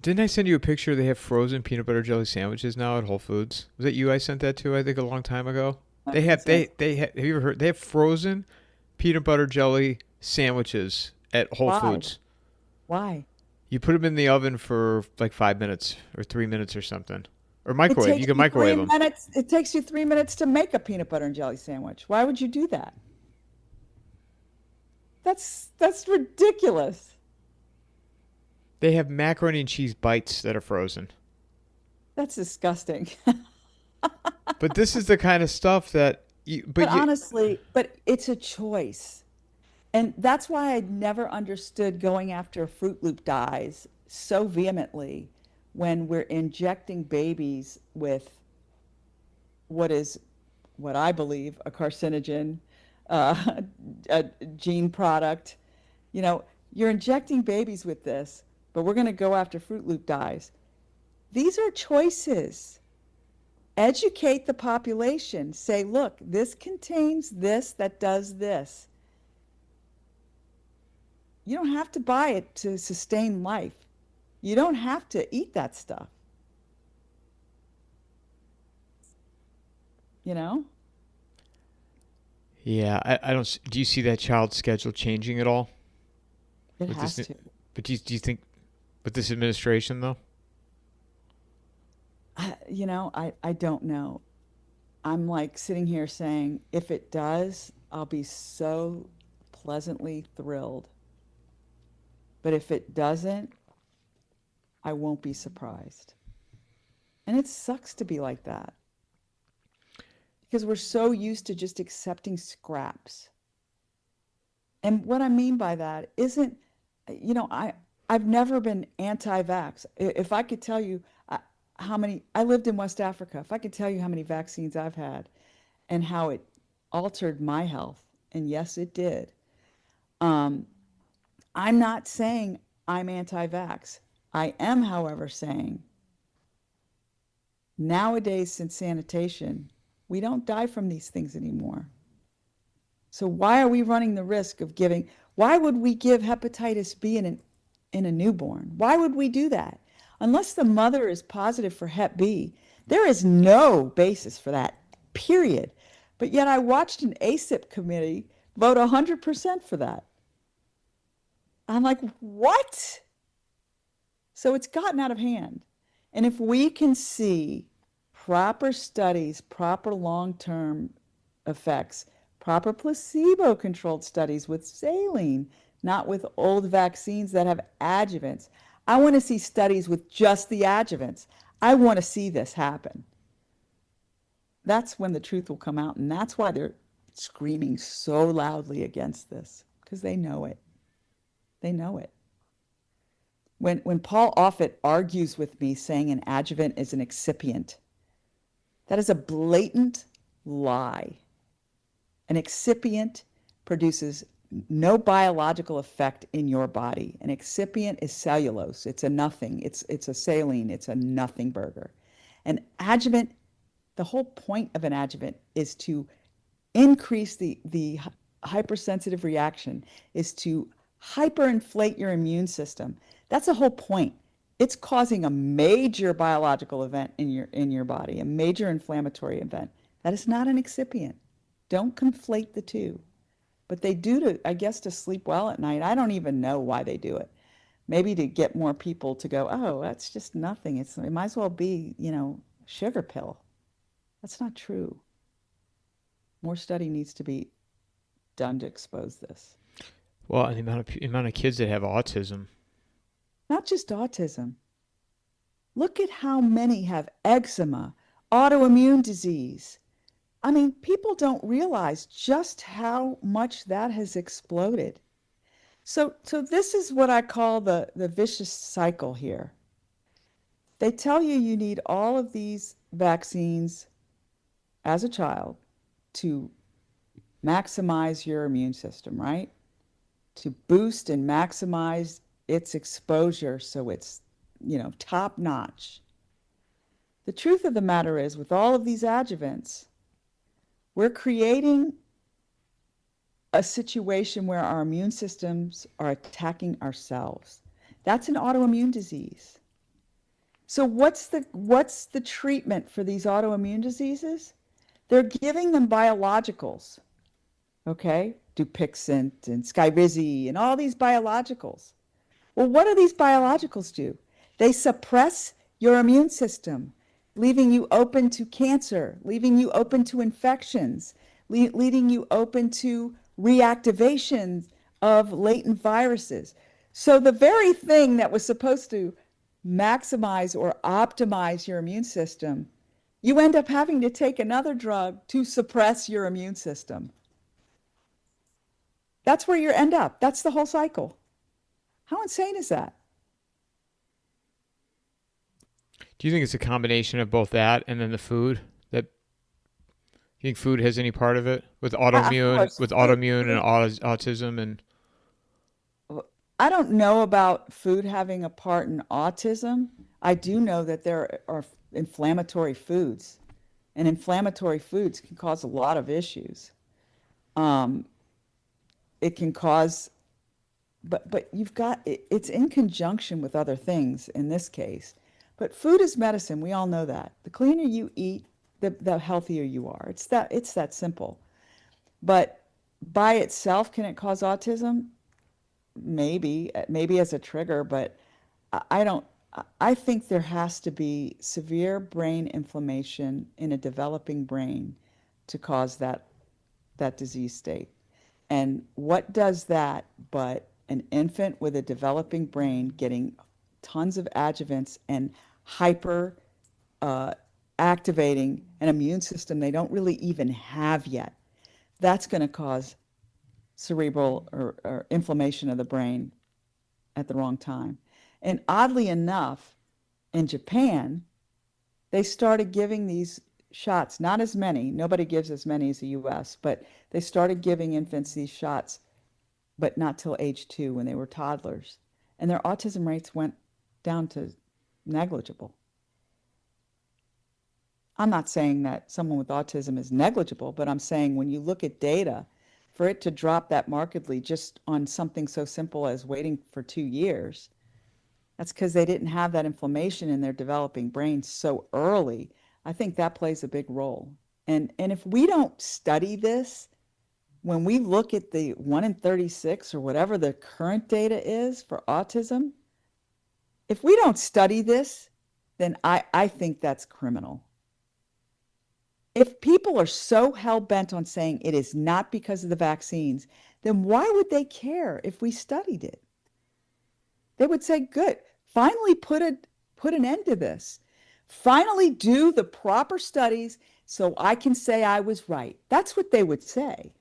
Didn't I send you a picture? They have frozen peanut butter jelly sandwiches now at Whole Foods. Was that you I sent that to? I think a long time ago. They have have you ever heard? They have frozen peanut butter jelly sandwiches at Whole why? Foods. Why? You put them in the oven for like 5 minutes or 3 minutes or something, or It microwave. You takes can you three microwave them. minutes. It takes you 3 minutes to make a peanut butter and jelly sandwich. Why would you do that? That's ridiculous. They have macaroni and cheese bites that are frozen. That's disgusting. But this is the kind of stuff that But honestly, but it's a choice. And that's why I never understood going after Fruit Loop dyes so vehemently when we're injecting babies with what I believe a carcinogen, a gene product. You know, you're injecting babies with this, but we're going to go after Fruit Loop dyes. These are choices. Educate the population. Say, look, this contains this that does this. You don't have to buy it to sustain life. You don't have to eat that stuff. You know? yeah, I don't. Do you see that child schedule changing at all It with has this? to. But do you think with this administration though? I don't know. I'm like sitting here saying, if it does, I'll be so pleasantly thrilled. But if it doesn't, I won't be surprised. And it sucks to be like that because we're so used to just accepting scraps. And what I mean by that isn't, I've never been anti-vax. If I could tell you I lived in West Africa, if I could tell you how many vaccines I've had and how it altered my health, and yes, it did. Um, I'm not saying I'm anti-vax. I am, however, saying nowadays, since sanitation, we don't die from these things anymore. So why are we running the risk of why would we give hepatitis B in a newborn? Why would we do that? Unless the mother is positive for Hep B, there is no basis for that, period. But yet I watched an ACIP committee vote 100% for that. I'm like, what? So it's gotten out of hand. And if we can see proper studies, proper long-term effects, proper placebo-controlled studies with saline, not with old vaccines that have adjuvants. I want to see studies with just the adjuvants. I want to see this happen. That's when the truth will come out. And that's why they're screaming so loudly against this, because they know it. They know it. When Paul Offit argues with me saying an adjuvant is an excipient, that is a blatant lie. An excipient produces no biological effect in your body. An excipient is cellulose. It's a nothing. It's a saline. It's a nothing burger. An adjuvant, the whole point of an adjuvant is to increase the hypersensitive reaction, is to hyperinflate your immune system. That's the whole point. It's causing a major biological event in your body, a major inflammatory event. That is not an excipient. Don't conflate the two. But they do I guess, to sleep well at night. I don't even know why they do it. Maybe to get more people to go, oh, that's just nothing. It might as well be, sugar pill. That's not true. More study needs to be done to expose this. Well, and the amount of kids that have autism. Not just autism. Look at how many have eczema, autoimmune disease, I mean, people don't realize just how much that has exploded. So this is what I call the vicious cycle here. They tell you you need all of these vaccines as a child to maximize your immune system, right? To boost and maximize its exposure so it's, top notch. The truth of the matter is, with all of these adjuvants, we're creating a situation where our immune systems are attacking ourselves. That's an autoimmune disease. So what's the treatment for these autoimmune diseases? They're giving them biologicals, okay? Dupixent and Skyrizi and all these biologicals. Well, what do these biologicals do? They suppress your immune system, leaving you open to cancer, leaving you open to infections, leading you open to reactivation of latent viruses. So the very thing that was supposed to maximize or optimize your immune system, you end up having to take another drug to suppress your immune system. That's where you end up. That's the whole cycle. How insane is that? Do you think it's a combination of both that and then the food? That you think food has any part of it with autoimmune, and autism and? I don't know about food having a part in autism. I do know that there are inflammatory foods, and inflammatory foods can cause a lot of issues. It can cause, but you've got it's in conjunction with other things in this case. But food is medicine. We all know that. The cleaner you eat, the healthier you are. It's that simple. But by itself, can it cause autism? Maybe as a trigger, but I don't. I think there has to be severe brain inflammation in a developing brain to cause that disease state. And what does that but an infant with a developing brain getting tons of adjuvants and hyper activating an immune system they don't really even have yet? That's going to cause cerebral or inflammation of the brain at the wrong time. And oddly enough, in Japan, they started giving these shots, not as many, nobody gives as many as the US, but they started giving infants these shots, but not till age 2 when they were toddlers. And their autism rates went down to negligible. I'm not saying that someone with autism is negligible, but I'm saying when you look at data, for it to drop that markedly just on something so simple as waiting for 2 years, that's because they didn't have that inflammation in their developing brain so early. I think that plays a big role. And if we don't study this, when we look at the 1 in 36 or whatever the current data is for autism, if we don't study this, then I think that's criminal. If people are so hell-bent on saying it is not because of the vaccines, then why would they care if we studied it? They would say, good, finally put an end to this. Finally do the proper studies so I can say I was right. That's what they would say.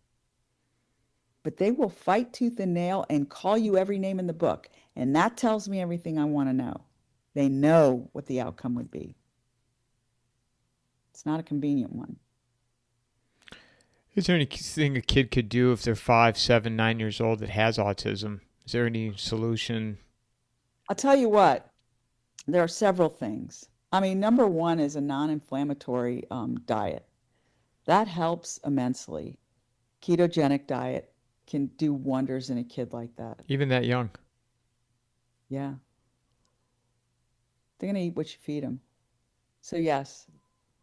But they will fight tooth and nail and call you every name in the book. And that tells me everything I want to know. They know what the outcome would be. It's not a convenient one. Is there anything a kid could do if they're 5, 7, 9 years old that has autism? Is there any solution? I'll tell you what, there are several things. I mean, number one is a non-inflammatory diet. That helps immensely. Ketogenic diet can do wonders in a kid like that. Even that young? Yeah. They're going to eat what you feed them. So yes,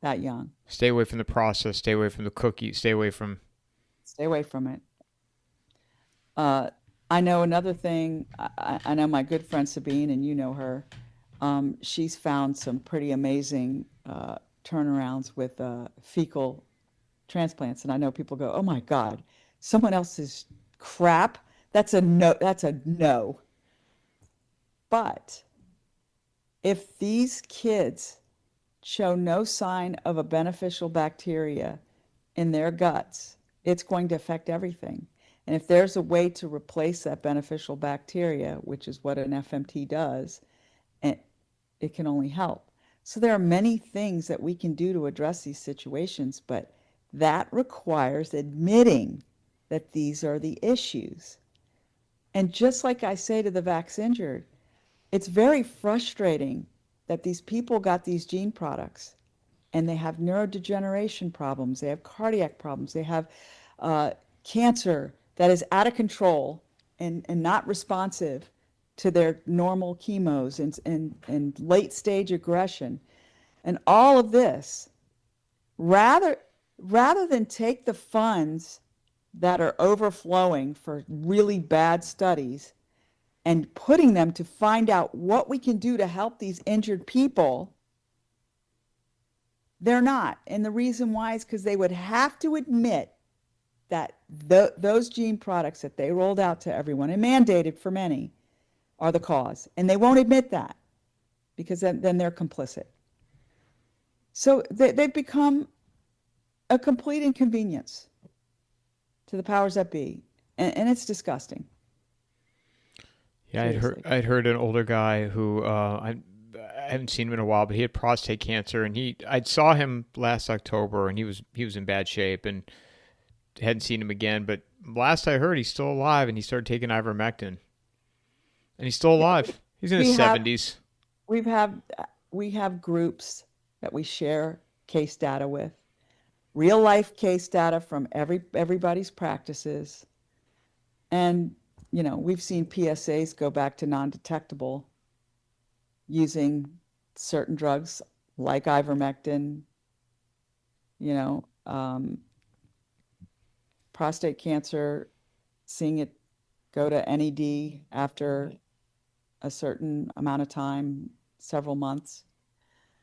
that young. Stay away from the process. Stay away from the cookies. Stay away from it. I know another thing. I know my good friend Sabine, and you know her. She's found some pretty amazing turnarounds with fecal transplants. And I know people go, "Oh my God, someone else's crap." That's a no. That's a no. But if these kids show no sign of a beneficial bacteria in their guts, it's going to affect everything. And if there's a way to replace that beneficial bacteria, which is what an FMT does, and it can only help. So there are many things that we can do to address these situations, but that requires admitting that these are the issues. And just like I say to the vax injured, it's very frustrating that these people got these gene products and they have neurodegeneration problems, they have cardiac problems, they have cancer that is out of control and not responsive to their normal chemos and late stage aggression. And all of this, rather than take the funds that are overflowing for really bad studies and putting them to find out what we can do to help these injured people, they're not. And the reason why is because they would have to admit that those gene products that they rolled out to everyone and mandated for many are the cause. And they won't admit that because then they're complicit. So they've become a complete inconvenience to the powers that be. And it's disgusting. Yeah, I'd heard an older guy who I haven't seen him in a while, but he had prostate cancer, and I saw him last October, and he was in bad shape, and hadn't seen him again. But last I heard, he's still alive, and he started taking ivermectin, and he's still alive. He's in his 70s. We have groups that we share case data with, real life case data from everybody's practices, and we've seen PSAs go back to non-detectable using certain drugs like ivermectin, prostate cancer, seeing it go to NED after a certain amount of time, several months.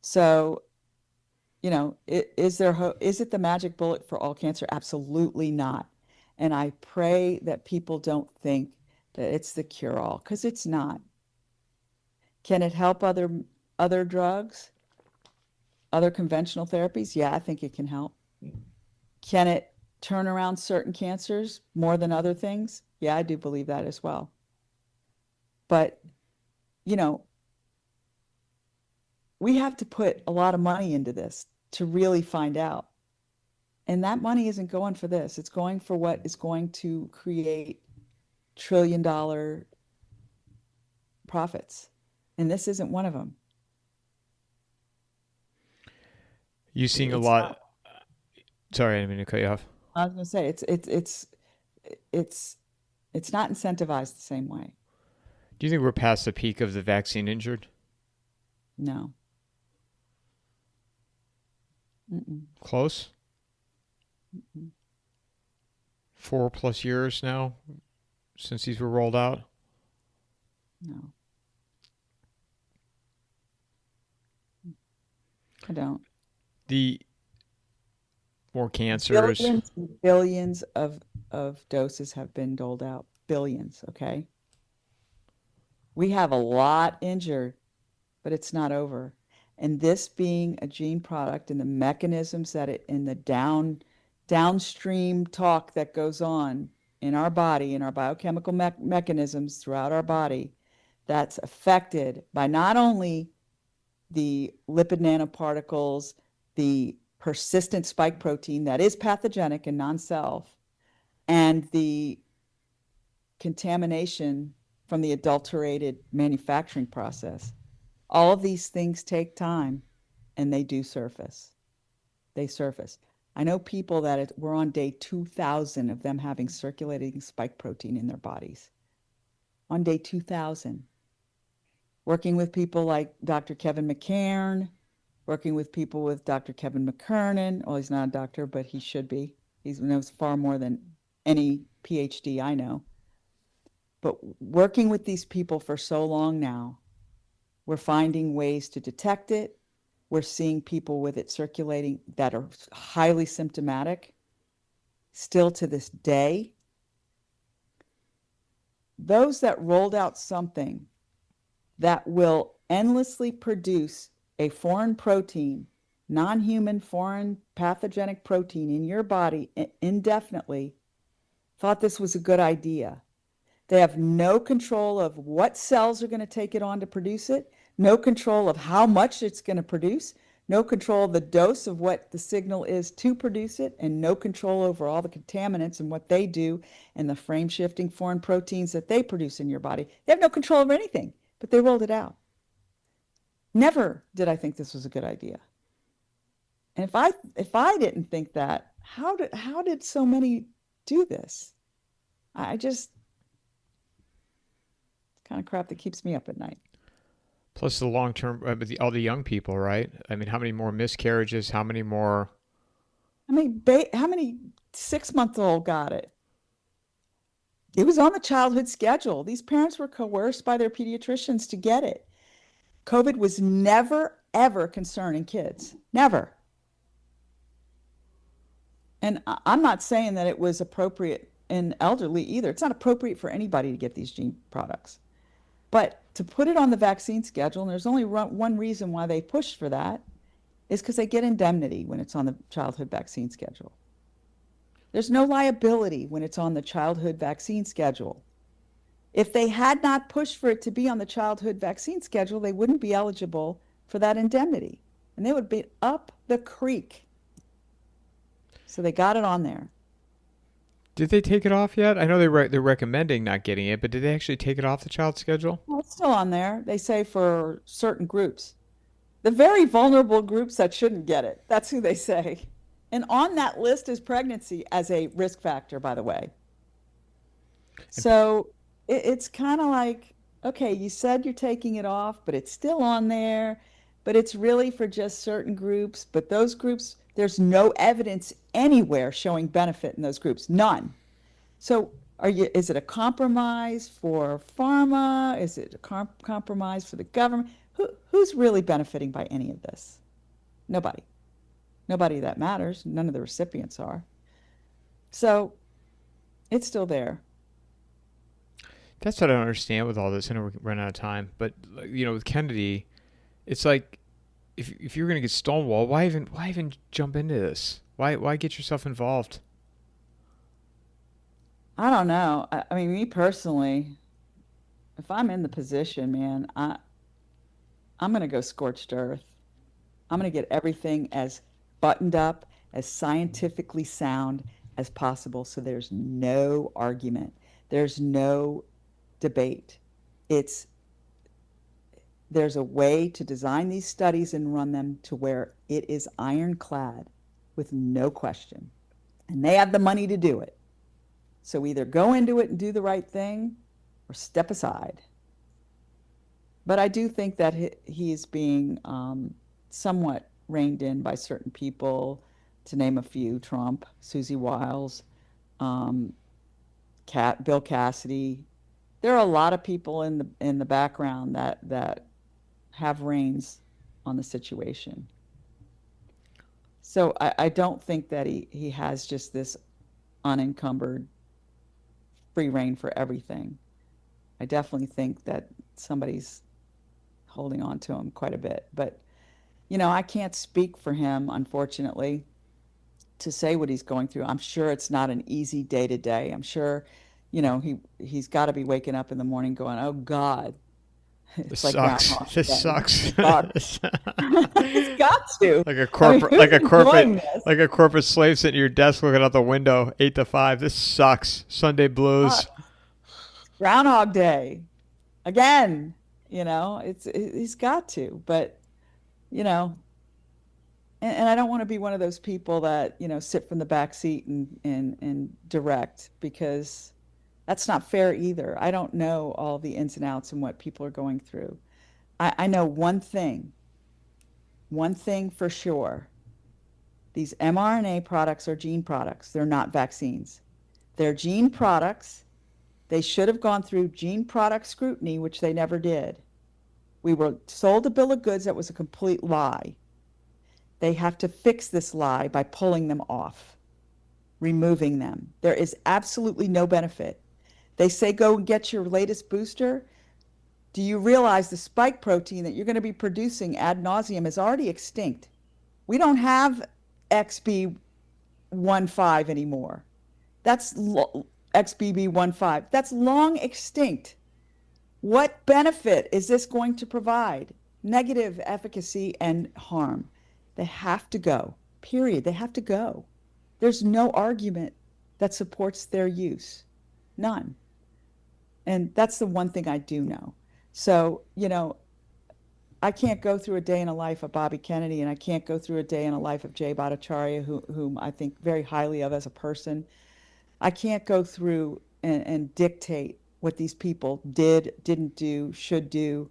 So, is it the magic bullet for all cancer? Absolutely not. And I pray that people don't think that it's the cure-all, because it's not. Can it help other drugs, other conventional therapies? Yeah, I think it can help. Can it turn around certain cancers more than other things? Yeah, I do believe that as well. But, we have to put a lot of money into this to really find out. And that money isn't going for this. It's going for what is going to create trillion-dollar profits. And this isn't one of them. You seeing a lot. Sorry, I didn't mean to cut you off. I was going to say it's not incentivized the same way. Do you think we're past the peak of the vaccine injured? No. Mm-mm. Close? Mm-mm. 4+ years now since these were rolled out? No. I don't. The more cancers. Billions of doses have been doled out. Billions, okay? We have a lot injured, but it's not over. And this being a gene product and the mechanisms that it in the downstream talk that goes on in our body, in our biochemical mechanisms throughout our body, that's affected by not only the lipid nanoparticles, the persistent spike protein that is pathogenic and non-self, and the contamination from the adulterated manufacturing process. All of these things take time, and they do surface. They surface. I know people that were on day 2,000 of them having circulating spike protein in their bodies. On day 2,000. Working with people like Dr. Kevin McCairn, working with people with Dr. Kevin McKernan. Well, he's not a doctor, but he should be. He knows far more than any PhD I know. But working with these people for so long now, we're finding ways to detect it. We're seeing people with it circulating that are highly symptomatic still to this day. Those that rolled out something that will endlessly produce a foreign protein non-human foreign pathogenic protein in your body indefinitely, thought this was a good idea. They have no control of what cells are going to take it on to produce it, no control of how much it's going to produce, no control of the dose of what the signal is to produce it, and no control over all the contaminants and what they do and the frame-shifting foreign proteins that they produce in your body. They have no control over anything, but they rolled it out. Never did I think this was a good idea. And if I didn't think that, how did so many do this? I just, it's kind of crap that keeps me up at night. Plus the long term, all the young people, right? I mean, how many more miscarriages? How many more? How many 6-month-old got it? It was on the childhood schedule. These parents were coerced by their pediatricians to get it. COVID was never, ever concerning kids. Never. And I'm not saying that it was appropriate in elderly either. It's not appropriate for anybody to get these gene products. But to put it on the vaccine schedule, and there's only one reason why they pushed for that, is because they get indemnity when it's on the childhood vaccine schedule. There's no liability when it's on the childhood vaccine schedule. If they had not pushed for it to be on the childhood vaccine schedule, they wouldn't be eligible for that indemnity. And they would be up the creek. So they got it on there. Did they take it off yet? I know they're recommending not getting it, but did they actually take it off the child schedule? Well, it's still on there. They say for certain groups. The very vulnerable groups that shouldn't get it. That's who they say. And on that list is pregnancy as a risk factor, by the way. So it's kind of like, okay, you said you're taking it off, but it's still on there. But it's really for just certain groups. But those groups, there's no evidence anywhere showing benefit in those groups. None. So is it a compromise for pharma? Is it a compromise for the government? Who's really benefiting by any of this? Nobody. Nobody that matters. None of the recipients are. So it's still there. That's what I don't understand with all this. I know we're running out of time, but with Kennedy, it's like if you're going to get stonewalled, why even jump into this? Why get yourself involved? I don't know. I mean, me personally, if I'm in the position, man, I'm going to go scorched earth. I'm going to get everything as buttoned up, as scientifically sound as possible, so there's no argument. There's no debate. There's a way to design these studies and run them to where it is ironclad with no question. And they have the money to do it. So either go into it and do the right thing or step aside. But I do think that he is being somewhat reined in by certain people, to name a few: Trump, Susie Wiles, Bill Cassidy. There are a lot of people in the background that have reins on the situation. So I don't think that he has just this unencumbered free reign for everything. I definitely think that somebody's holding on to him quite a bit. But, I can't speak for him, unfortunately, to say what he's going through. I'm sure it's not an easy day to day. I'm sure, he's got to be waking up in the morning going, oh, God. This sucks. This sucks. He's got to. Like a corporate slave sitting at your desk looking out the window, 8 to 5. This sucks. Sunday blues. Groundhog Day. Again, he's got to. But, and I don't want to be one of those people that, sit from the back seat and direct, because that's not fair either. I don't know all the ins and outs and what people are going through. I know one thing for sure. These mRNA products are gene products. They're not vaccines. They're gene products. They should have gone through gene product scrutiny, which they never did. We were sold a bill of goods that was a complete lie. They have to fix this lie by pulling them off, removing them. There is absolutely no benefit. They say go and get your latest booster. Do you realize the spike protein that you're going to be producing ad nauseum is already extinct? We don't have XB15 anymore. That's XBB15. That's long extinct. What benefit is this going to provide? Negative efficacy and harm. They have to go, period. They have to go. There's no argument that supports their use. None. And that's the one thing I do know. So, I can't go through a day in a life of Bobby Kennedy, and I can't go through a day in a life of Jay Bhattacharya, whom I think very highly of as a person. I can't go through and dictate what these people did, didn't do, should do.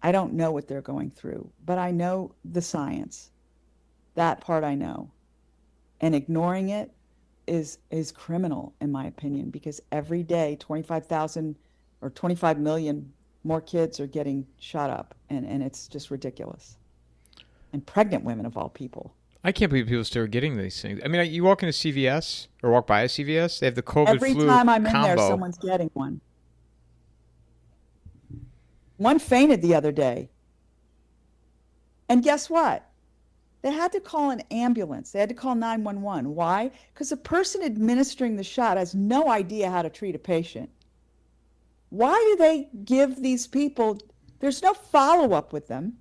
I don't know what they're going through, but I know the science. That part I know. And ignoring it is criminal, in my opinion, because every day 25,000 or 25 million more kids are getting shot up, and it's just ridiculous. And pregnant women, of all people. I can't believe people still are getting these things. I mean, you walk into CVS or walk by a CVS, they have the COVID Every flu time I'm in combo. there, someone's getting one. One fainted the other day. And guess what? They had to call an ambulance. They had to call 911. Why? Because the person administering the shot has no idea how to treat a patient. Why do they give these people, there's no follow-up with them.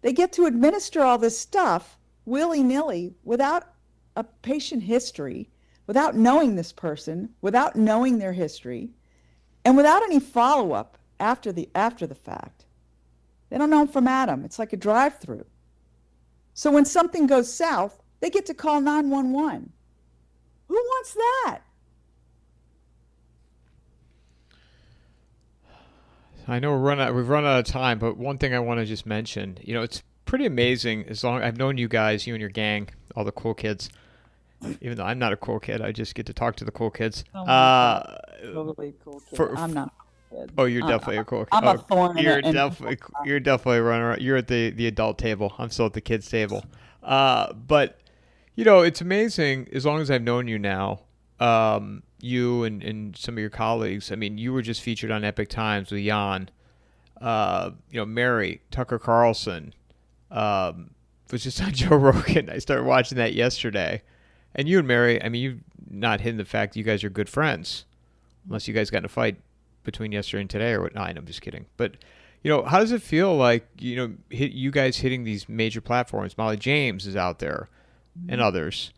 They get to administer all this stuff willy-nilly without a patient history, without knowing this person, without knowing their history, and without any follow-up after the fact. They don't know them from Adam. It's like a drive-through. So when something goes south, they get to call 911. Who wants that? I know we've run out of time, but one thing I want to just mention, it's pretty amazing. As long I've known you guys, you and your gang, all the cool kids. Even though I'm not a cool kid, I just get to talk to the cool kids. Totally cool kid. I'm not a cool kid. Oh, you're definitely a cool kid. I'm a thorn. You're definitely running around. You're at the adult table. I'm still at the kids table. But it's amazing. As long as I've known you now, you and some of your colleagues. I mean, you were just featured on Epic Times with Jan. Mary Tucker Carlson was just on Joe Rogan. I started watching that yesterday. And you and Mary, I mean, you've not hidden the fact that you guys are good friends, unless you guys got in a fight between yesterday and today or what. No, I'm just kidding. But, how does it feel like, you guys hitting these major platforms? Molly James is out there and others.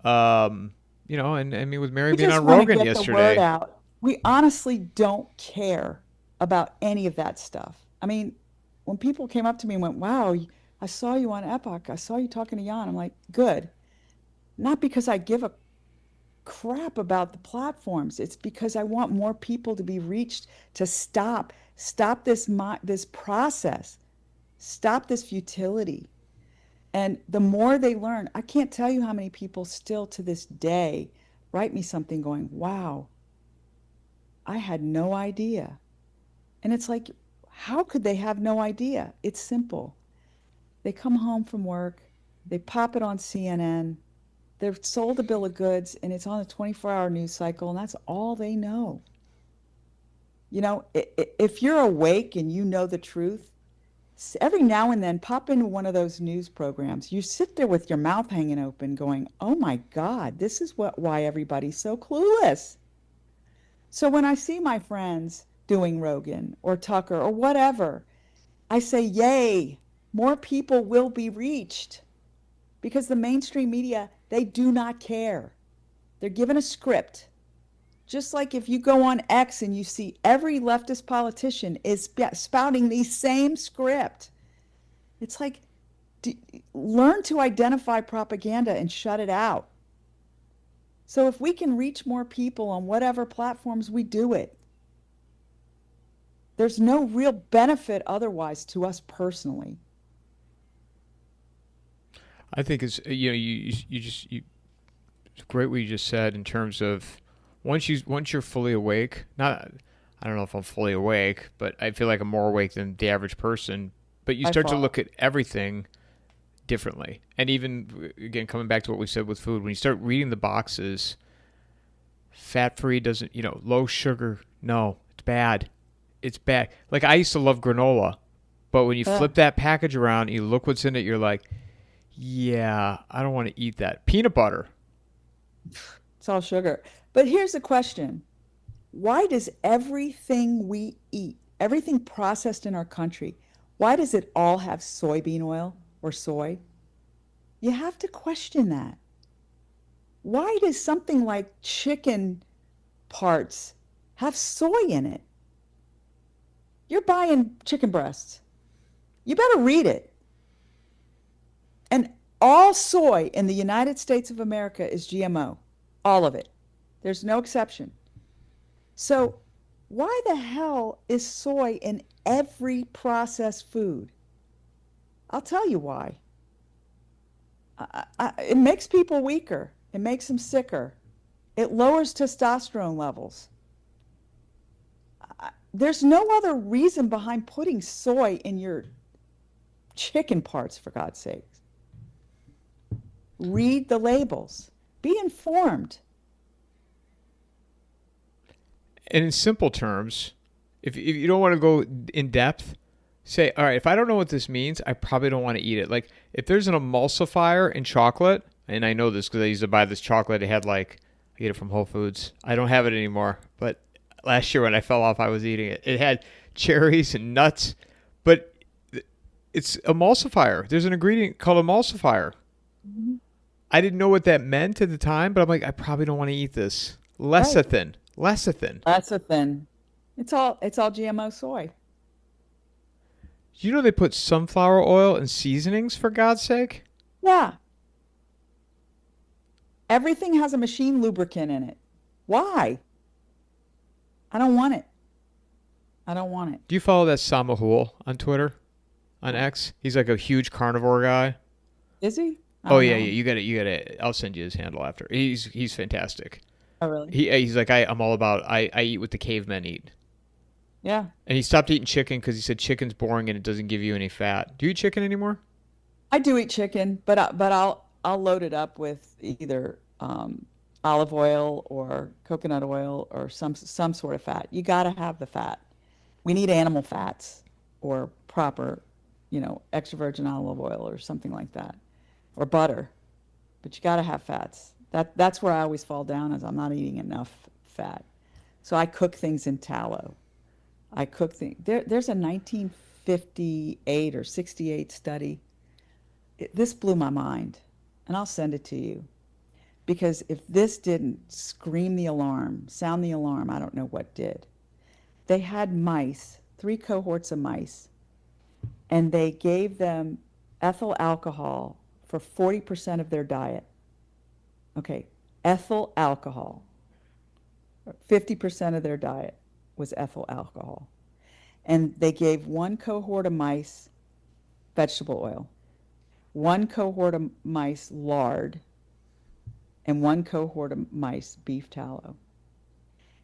And I mean, with Mary being on Rogan yesterday. The word out. We honestly don't care about any of that stuff. I mean, when people came up to me and went, wow, I saw you on Epoch. I saw you talking to Jan. I'm like, good. Not because I give a crap about the platforms. It's because I want more people to be reached to stop this process, stop this futility. And the more they learn, I can't tell you how many people still to this day write me something going, wow, I had no idea. And it's like, how could they have no idea? It's simple. They come home from work, they pop it on CNN, they're sold a bill of goods, and it's on a 24-hour news cycle, and that's all they know. If you're awake and you know the truth, every now and then pop into one of those news programs. You sit there with your mouth hanging open going, oh my God, this is why everybody's so clueless. So when I see my friends doing Rogan or Tucker or whatever, I say, yay, more people will be reached. Because the mainstream media, they do not care. They're given a script. Just like if you go on X and you see every leftist politician is spouting the same script. It's like, learn to identify propaganda and shut it out. So if we can reach more people on whatever platforms, we do it. There's no real benefit otherwise to us personally. I think it's it's great what you just said in terms of once you're fully awake. I don't know if I'm fully awake, but I feel like I'm more awake than the average person. But you start to look at everything differently, and even again coming back to what we said with food, when you start reading the boxes, fat-free doesn't, low sugar, no, it's bad. It's bad. Like I used to love granola, but when you flip that package around, and you look what's in it, you're like, Yeah, I don't want to eat that. Peanut butter. It's all sugar. But here's the question. Why does everything we eat, everything processed in our country, why does it all have soybean oil or soy? You have to question that. Why does something like chicken parts have soy in it? You're buying chicken breasts. You better read it. And all soy in the United States of America is GMO. All of it. There's no exception. So why the hell is soy in every processed food? I'll tell you why. It makes people weaker. It makes them sicker. It lowers testosterone levels. There's no other reason behind putting soy in your chicken parts, for God's sake. Read the labels. Be informed. And in simple terms, if you don't want to go in depth, say, all right, if I don't know what this means, I probably don't want to eat it. Like if there's an emulsifier in chocolate, and I know this because I used to buy this chocolate. It had I get it from Whole Foods. I don't have it anymore, but last year when I fell off, I was eating it. It had cherries and nuts, but it's emulsifier. There's an ingredient called emulsifier. Mm-hmm. I didn't know what that meant at the time, but I'm like, I probably don't want to eat this. Lecithin. Right. Lecithin. It's all GMO soy. You know they put sunflower oil in seasonings, for God's sake? Yeah. Everything has a machine lubricant in it. Why? I don't want it. Do you follow that Samahul on Twitter? On X? He's like a huge carnivore guy. Is he? Oh yeah, you got it. I'll send you his handle after. He's fantastic. Oh really? He's like I'm all about I eat what the cavemen eat. Yeah. And he stopped eating chicken because he said chicken's boring and it doesn't give you any fat. Do you eat chicken anymore? I do eat chicken, but I'll load it up with either olive oil or coconut oil or some sort of fat. You got to have the fat. We need animal fats or proper, extra virgin olive oil or something like that, or butter. But you got to have fats. That's where I always fall down, is I'm not eating enough fat. So I cook things in tallow. I cook things. There's a 1958 or 68 study. This blew my mind, and I'll send it to you. Because if this didn't sound the alarm, I don't know what did. They had mice, 3 cohorts of mice, and they gave them ethyl alcohol for 40% of their diet. Okay, ethyl alcohol. 50% of their diet was ethyl alcohol. And they gave 1 cohort of mice vegetable oil, 1 cohort of mice lard, and 1 cohort of mice beef tallow.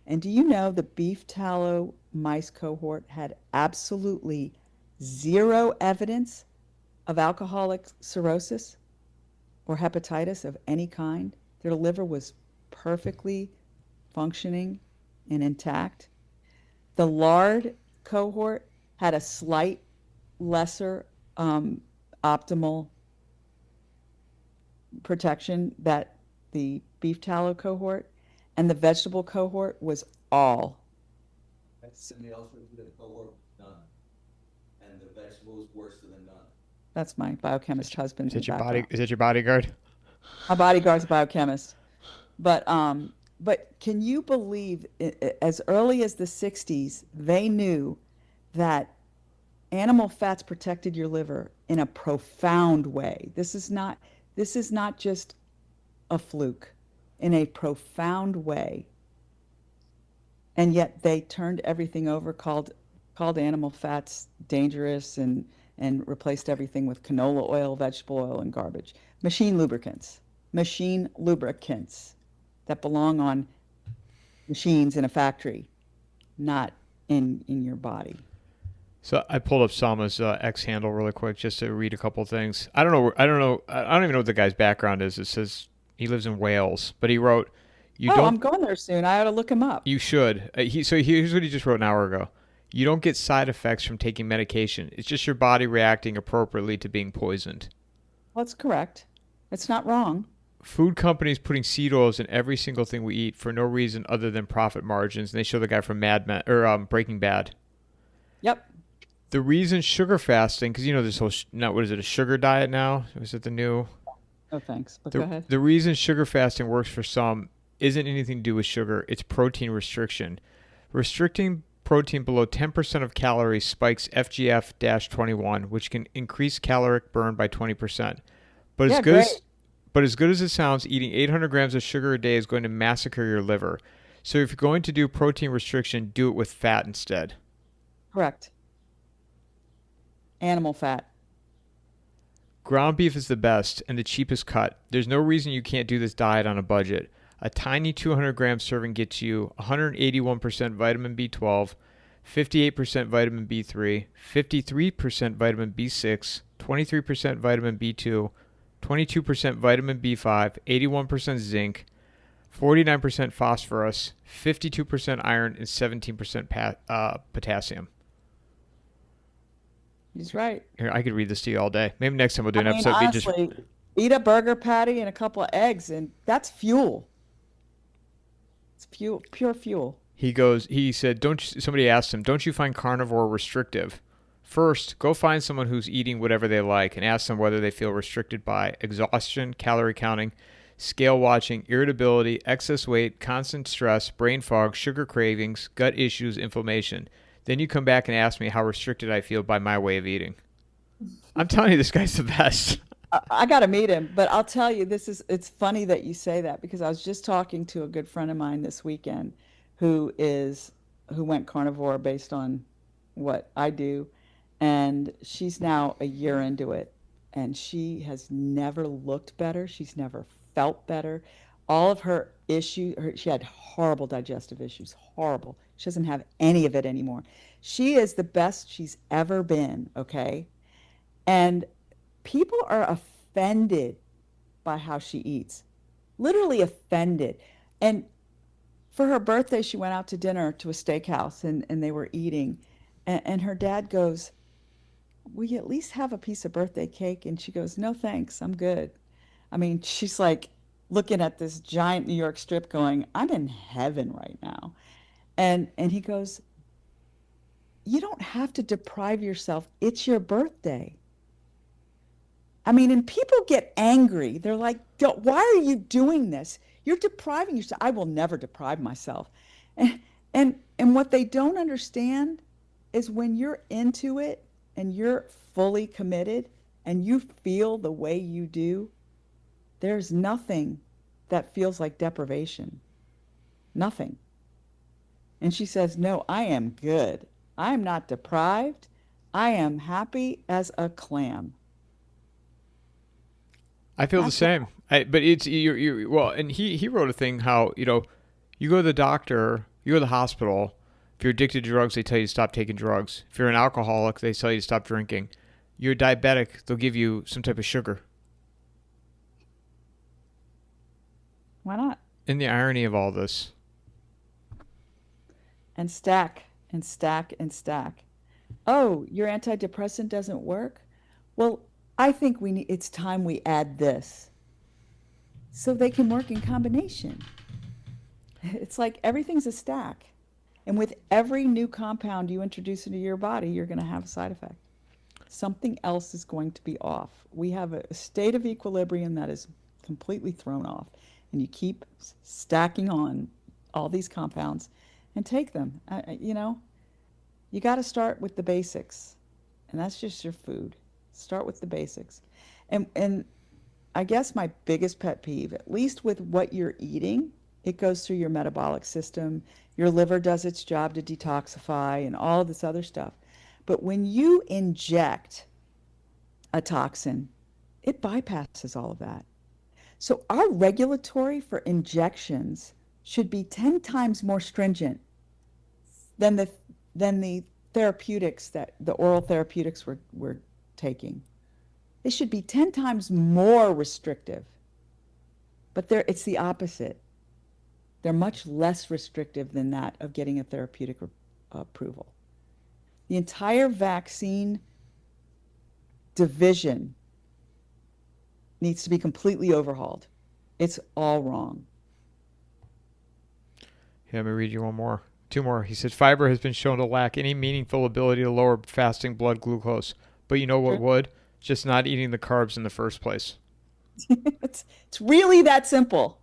And do you know the beef tallow mice cohort had absolutely 0 evidence of alcoholic cirrhosis or hepatitis of any kind? Their liver was perfectly functioning and intact. The lard cohort had a slight lesser optimal protection that the beef tallow cohort, and the vegetable cohort was all. Somebody else did a cohort, none. And the vegetables worse than none. That's my biochemist husband. Is it your bodyguard? My bodyguard's a biochemist. But can you believe, as early as the 60s, they knew that animal fats protected your liver in a profound way. This is not just a fluke, in a profound way. And yet they turned everything over, called animal fats dangerous, and replaced everything with canola oil, vegetable oil, and garbage. Machine lubricants that belong on machines in a factory, not in your body. So I pulled up Sama's X handle really quick just to read a couple things. I don't even know what the guy's background is. It says he lives in Wales, but he wrote, I'm going there soon. I ought to look him up. You should. So here's what he just wrote an hour ago. You don't get side effects from taking medication. It's just your body reacting appropriately to being poisoned. Well, that's correct. It's not wrong. Food companies putting seed oils in every single thing we eat for no reason other than profit margins. And they show the guy from Mad Men or Breaking Bad. Yep. The reason sugar fasting, because this whole not what is it, a sugar diet now? Is it the new? No thanks. But go The ahead. the reason sugar fasting works for some isn't anything to do with sugar. It's protein restriction. Restricting protein below 10% of calories spikes FGF-21, which can increase caloric burn by 20%. But as Yeah, good great. as but as good as it sounds, eating 800 grams of sugar a day is going to massacre your liver. So if you're going to do protein restriction, do it with fat instead. Correct. Animal fat. Ground beef is the best and the cheapest cut. There's no reason you can't do this diet on a budget. A tiny 200-gram serving gets you 181% vitamin B12, 58% vitamin B3, 53% vitamin B6, 23% vitamin B2, 22% vitamin B5, 81% zinc, 49% phosphorus, 52% iron, and 17% potassium. He's right. Here, I could read this to you all day. Maybe next time we'll do I an mean, episode. honestly, eat a burger patty and a couple of eggs, and that's fuel. It's fuel, pure fuel. He said, somebody asked him, don't you find carnivore restrictive? First, go find someone who's eating whatever they like and ask them whether they feel restricted by exhaustion, calorie counting, scale watching, irritability, excess weight, constant stress, brain fog, sugar cravings, gut issues, inflammation. Then you come back and ask me how restricted I feel by my way of eating. I'm telling you, this guy's the best. I got to meet him, but I'll tell you, it's funny that you say that because I was just talking to a good friend of mine this weekend who went carnivore based on what I do. And she's now a year into it. And she has never looked better. She's never felt better. All of her issues, she had horrible digestive issues, horrible. She doesn't have any of it anymore. She is the best she's ever been, okay? And people are offended by how she eats, literally offended. And for her birthday, she went out to dinner to a steakhouse and they were eating. And her dad goes, will you at least have a piece of birthday cake? And she goes, no, thanks. I'm good. I mean, she's like looking at this giant New York strip going, I'm in heaven right now. And he goes, you don't have to deprive yourself. It's your birthday. I mean, and people get angry. They're like, why are you doing this? You're depriving yourself. I will never deprive myself. And, and what they don't understand is when you're into it and you're fully committed and you feel the way you do, there's nothing that feels like deprivation. Nothing. And she says, no, I am good. I am not deprived. I am happy as a clam. I feel the same. But it's you well, and he wrote a thing how you go to the doctor, you go to the hospital. If you're addicted to drugs, they tell you to stop taking drugs. If you're an alcoholic, they tell you to stop drinking. You're diabetic, they'll give you some type of sugar. Why not? And the irony of all this. And stack and stack and stack. Oh, your antidepressant doesn't work? Well, I think it's time we add this so they can work in combination. It's like everything's a stack. And with every new compound you introduce into your body, you're going to have a side effect. Something else is going to be off. We have a state of equilibrium that is completely thrown off. And you keep stacking on all these compounds and take them. You got to start with the basics. And that's just your food. Start with the basics. And I guess my biggest pet peeve, at least with what you're eating, it goes through your metabolic system. Your liver does its job to detoxify and all this other stuff. But when you inject a toxin, it bypasses all of that. So our regulatory for injections should be 10 times more stringent than the therapeutics that the oral therapeutics we're taking. They should be 10 times more restrictive. But it's the opposite. They're much less restrictive than that of getting a therapeutic approval. The entire vaccine division needs to be completely overhauled. It's all wrong. Yeah, let me read you one more. Two more. He said, fiber has been shown to lack any meaningful ability to lower fasting blood glucose. But you know what Sure. would? Just not eating the carbs in the first place. It's really that simple.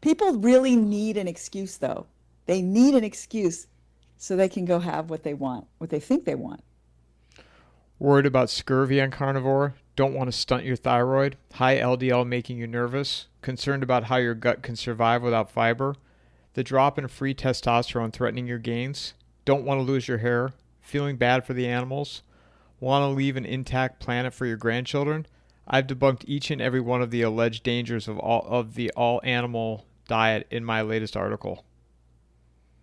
People really need an excuse, though. They need an excuse so they can go have what they want, what they think they want. Worried about scurvy on carnivore? Don't want to stunt your thyroid? High LDL making you nervous? Concerned about how your gut can survive without fiber? The drop in free testosterone threatening your gains? Don't want to lose your hair? Feeling bad for the animals? Want to leave an intact planet for your grandchildren? I've debunked each and every one of the alleged dangers of the all animal diet in my latest article.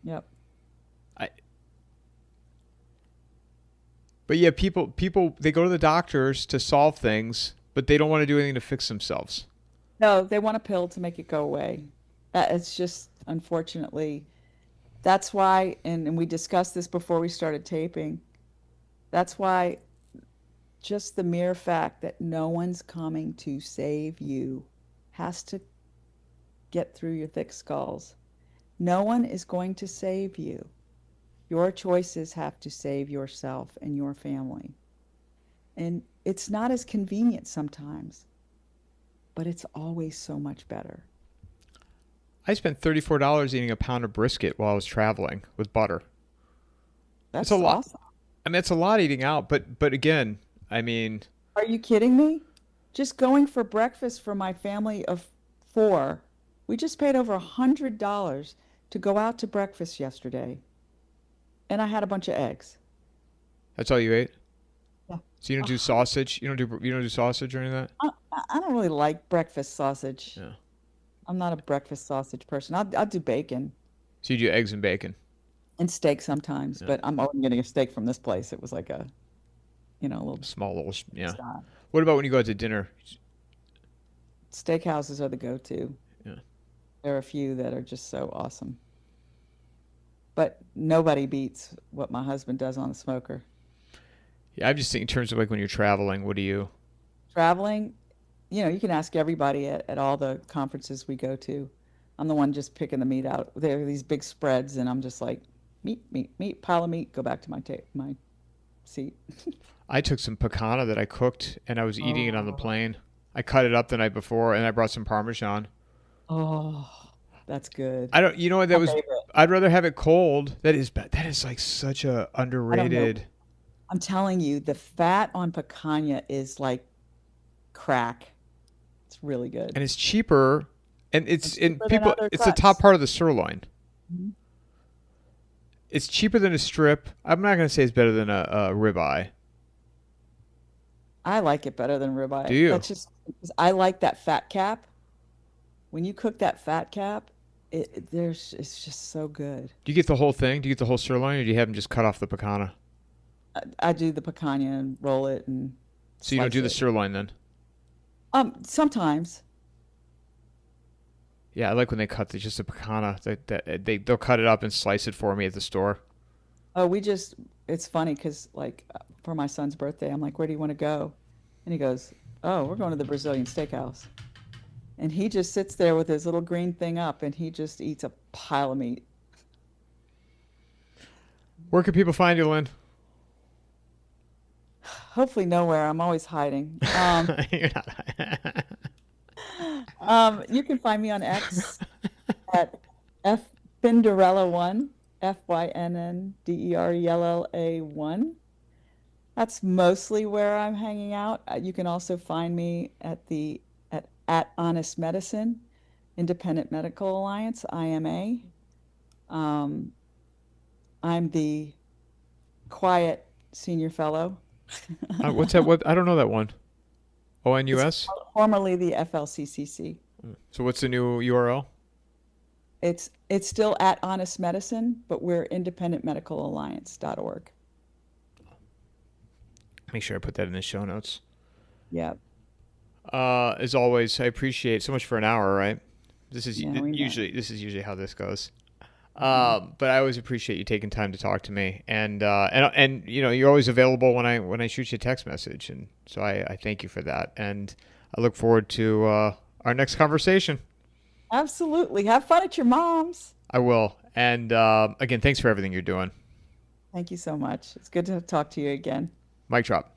Yep. But yeah, people they go to the doctors to solve things, but they don't want to do anything to fix themselves. No, they want a pill to make it go away. It's just, unfortunately, that's why, and we discussed this before we started taping, that's why just the mere fact that no one's coming to save you has to get through your thick skulls. No one is going to save you. Your choices have to save yourself and your family. And it's not as convenient sometimes, but it's always so much better. I spent $34 eating a pound of brisket while I was traveling with butter. That's a lot. awesome. I mean, it's a lot eating out, but again, I mean, Are you kidding me? Just going for breakfast for my family of 4, we just paid over $100 to go out to breakfast yesterday. And I had a bunch of eggs. that's all you ate? Yeah. So you don't do sausage? You don't do sausage or any of that? I don't really like breakfast sausage. Yeah. I'm not a breakfast sausage person. I'll do bacon So you do eggs and bacon. and steak sometimes, Yeah. but I'm only getting a steak from this place. It was like a little Small little, yeah. stop. What about when you go out to dinner? Steakhouses are the go-to. Yeah. There are a few that are just so awesome. But nobody beats what my husband does on the smoker. Yeah, I'm just thinking in terms of like when you're traveling, what do you? Traveling, you can ask everybody at all the conferences we go to. I'm the one just picking the meat out. There are these big spreads, and I'm just like, meat, pile of meat, go back to my seat. I took some picana that I cooked and I was eating it on the plane. I cut it up the night before and I brought some Parmesan. Oh, that's good. I don't, you know what that My was? favorite. I'd rather have it cold. That is like such a underrated. I'm telling you, the fat on picanha is like crack. It's really good. And it's cheaper, and it's in cheaper than people. other It's the top cuts. part of the sirloin. Mhm. It's cheaper than a strip. I'm not gonna say it's better than a ribeye. I like it better than ribeye. Do you? That's just because I like that fat cap. When you cook that fat cap, it's just so good. Do you get the whole thing? Do you get the whole sirloin, or do you have them just cut off the picana? I do the picanha and roll it and So you don't slice do the it. sirloin then? Sometimes. Yeah, I like when they cut just the picana. They'll cut it up and slice it for me at the store. Oh, it's funny because like for my son's birthday, I'm like, where do you want to go? And he goes, oh, we're going to the Brazilian steakhouse. And he just sits there with his little green thing up and he just eats a pile of meat. Where can people find you, Lynn? Hopefully nowhere. I'm always hiding. You're not. You can find me on X at Fynderella1, Fynnderella1. That's mostly where I'm hanging out. You can also find me at Honest Medicine, Independent Medical Alliance, IMA. I'm the quiet senior fellow. What's that? What? I don't know that one. ONUS? Formerly the FLCCC. So what's the new URL? It's still at Honest Medicine, but we're independentmedicalalliance.org. Make sure I put that in the show notes. Yeah. As always, I appreciate so much for an hour, right? This is Yeah, we know. usually how this goes. But I always appreciate you taking time to talk to me, and you're always available when I shoot you a text message, and so I thank you for that. And I look forward to our next conversation. Absolutely. Have fun at your mom's. I will. And again, thanks for everything you're doing. Thank you so much. It's good to talk to you again. Mic drop.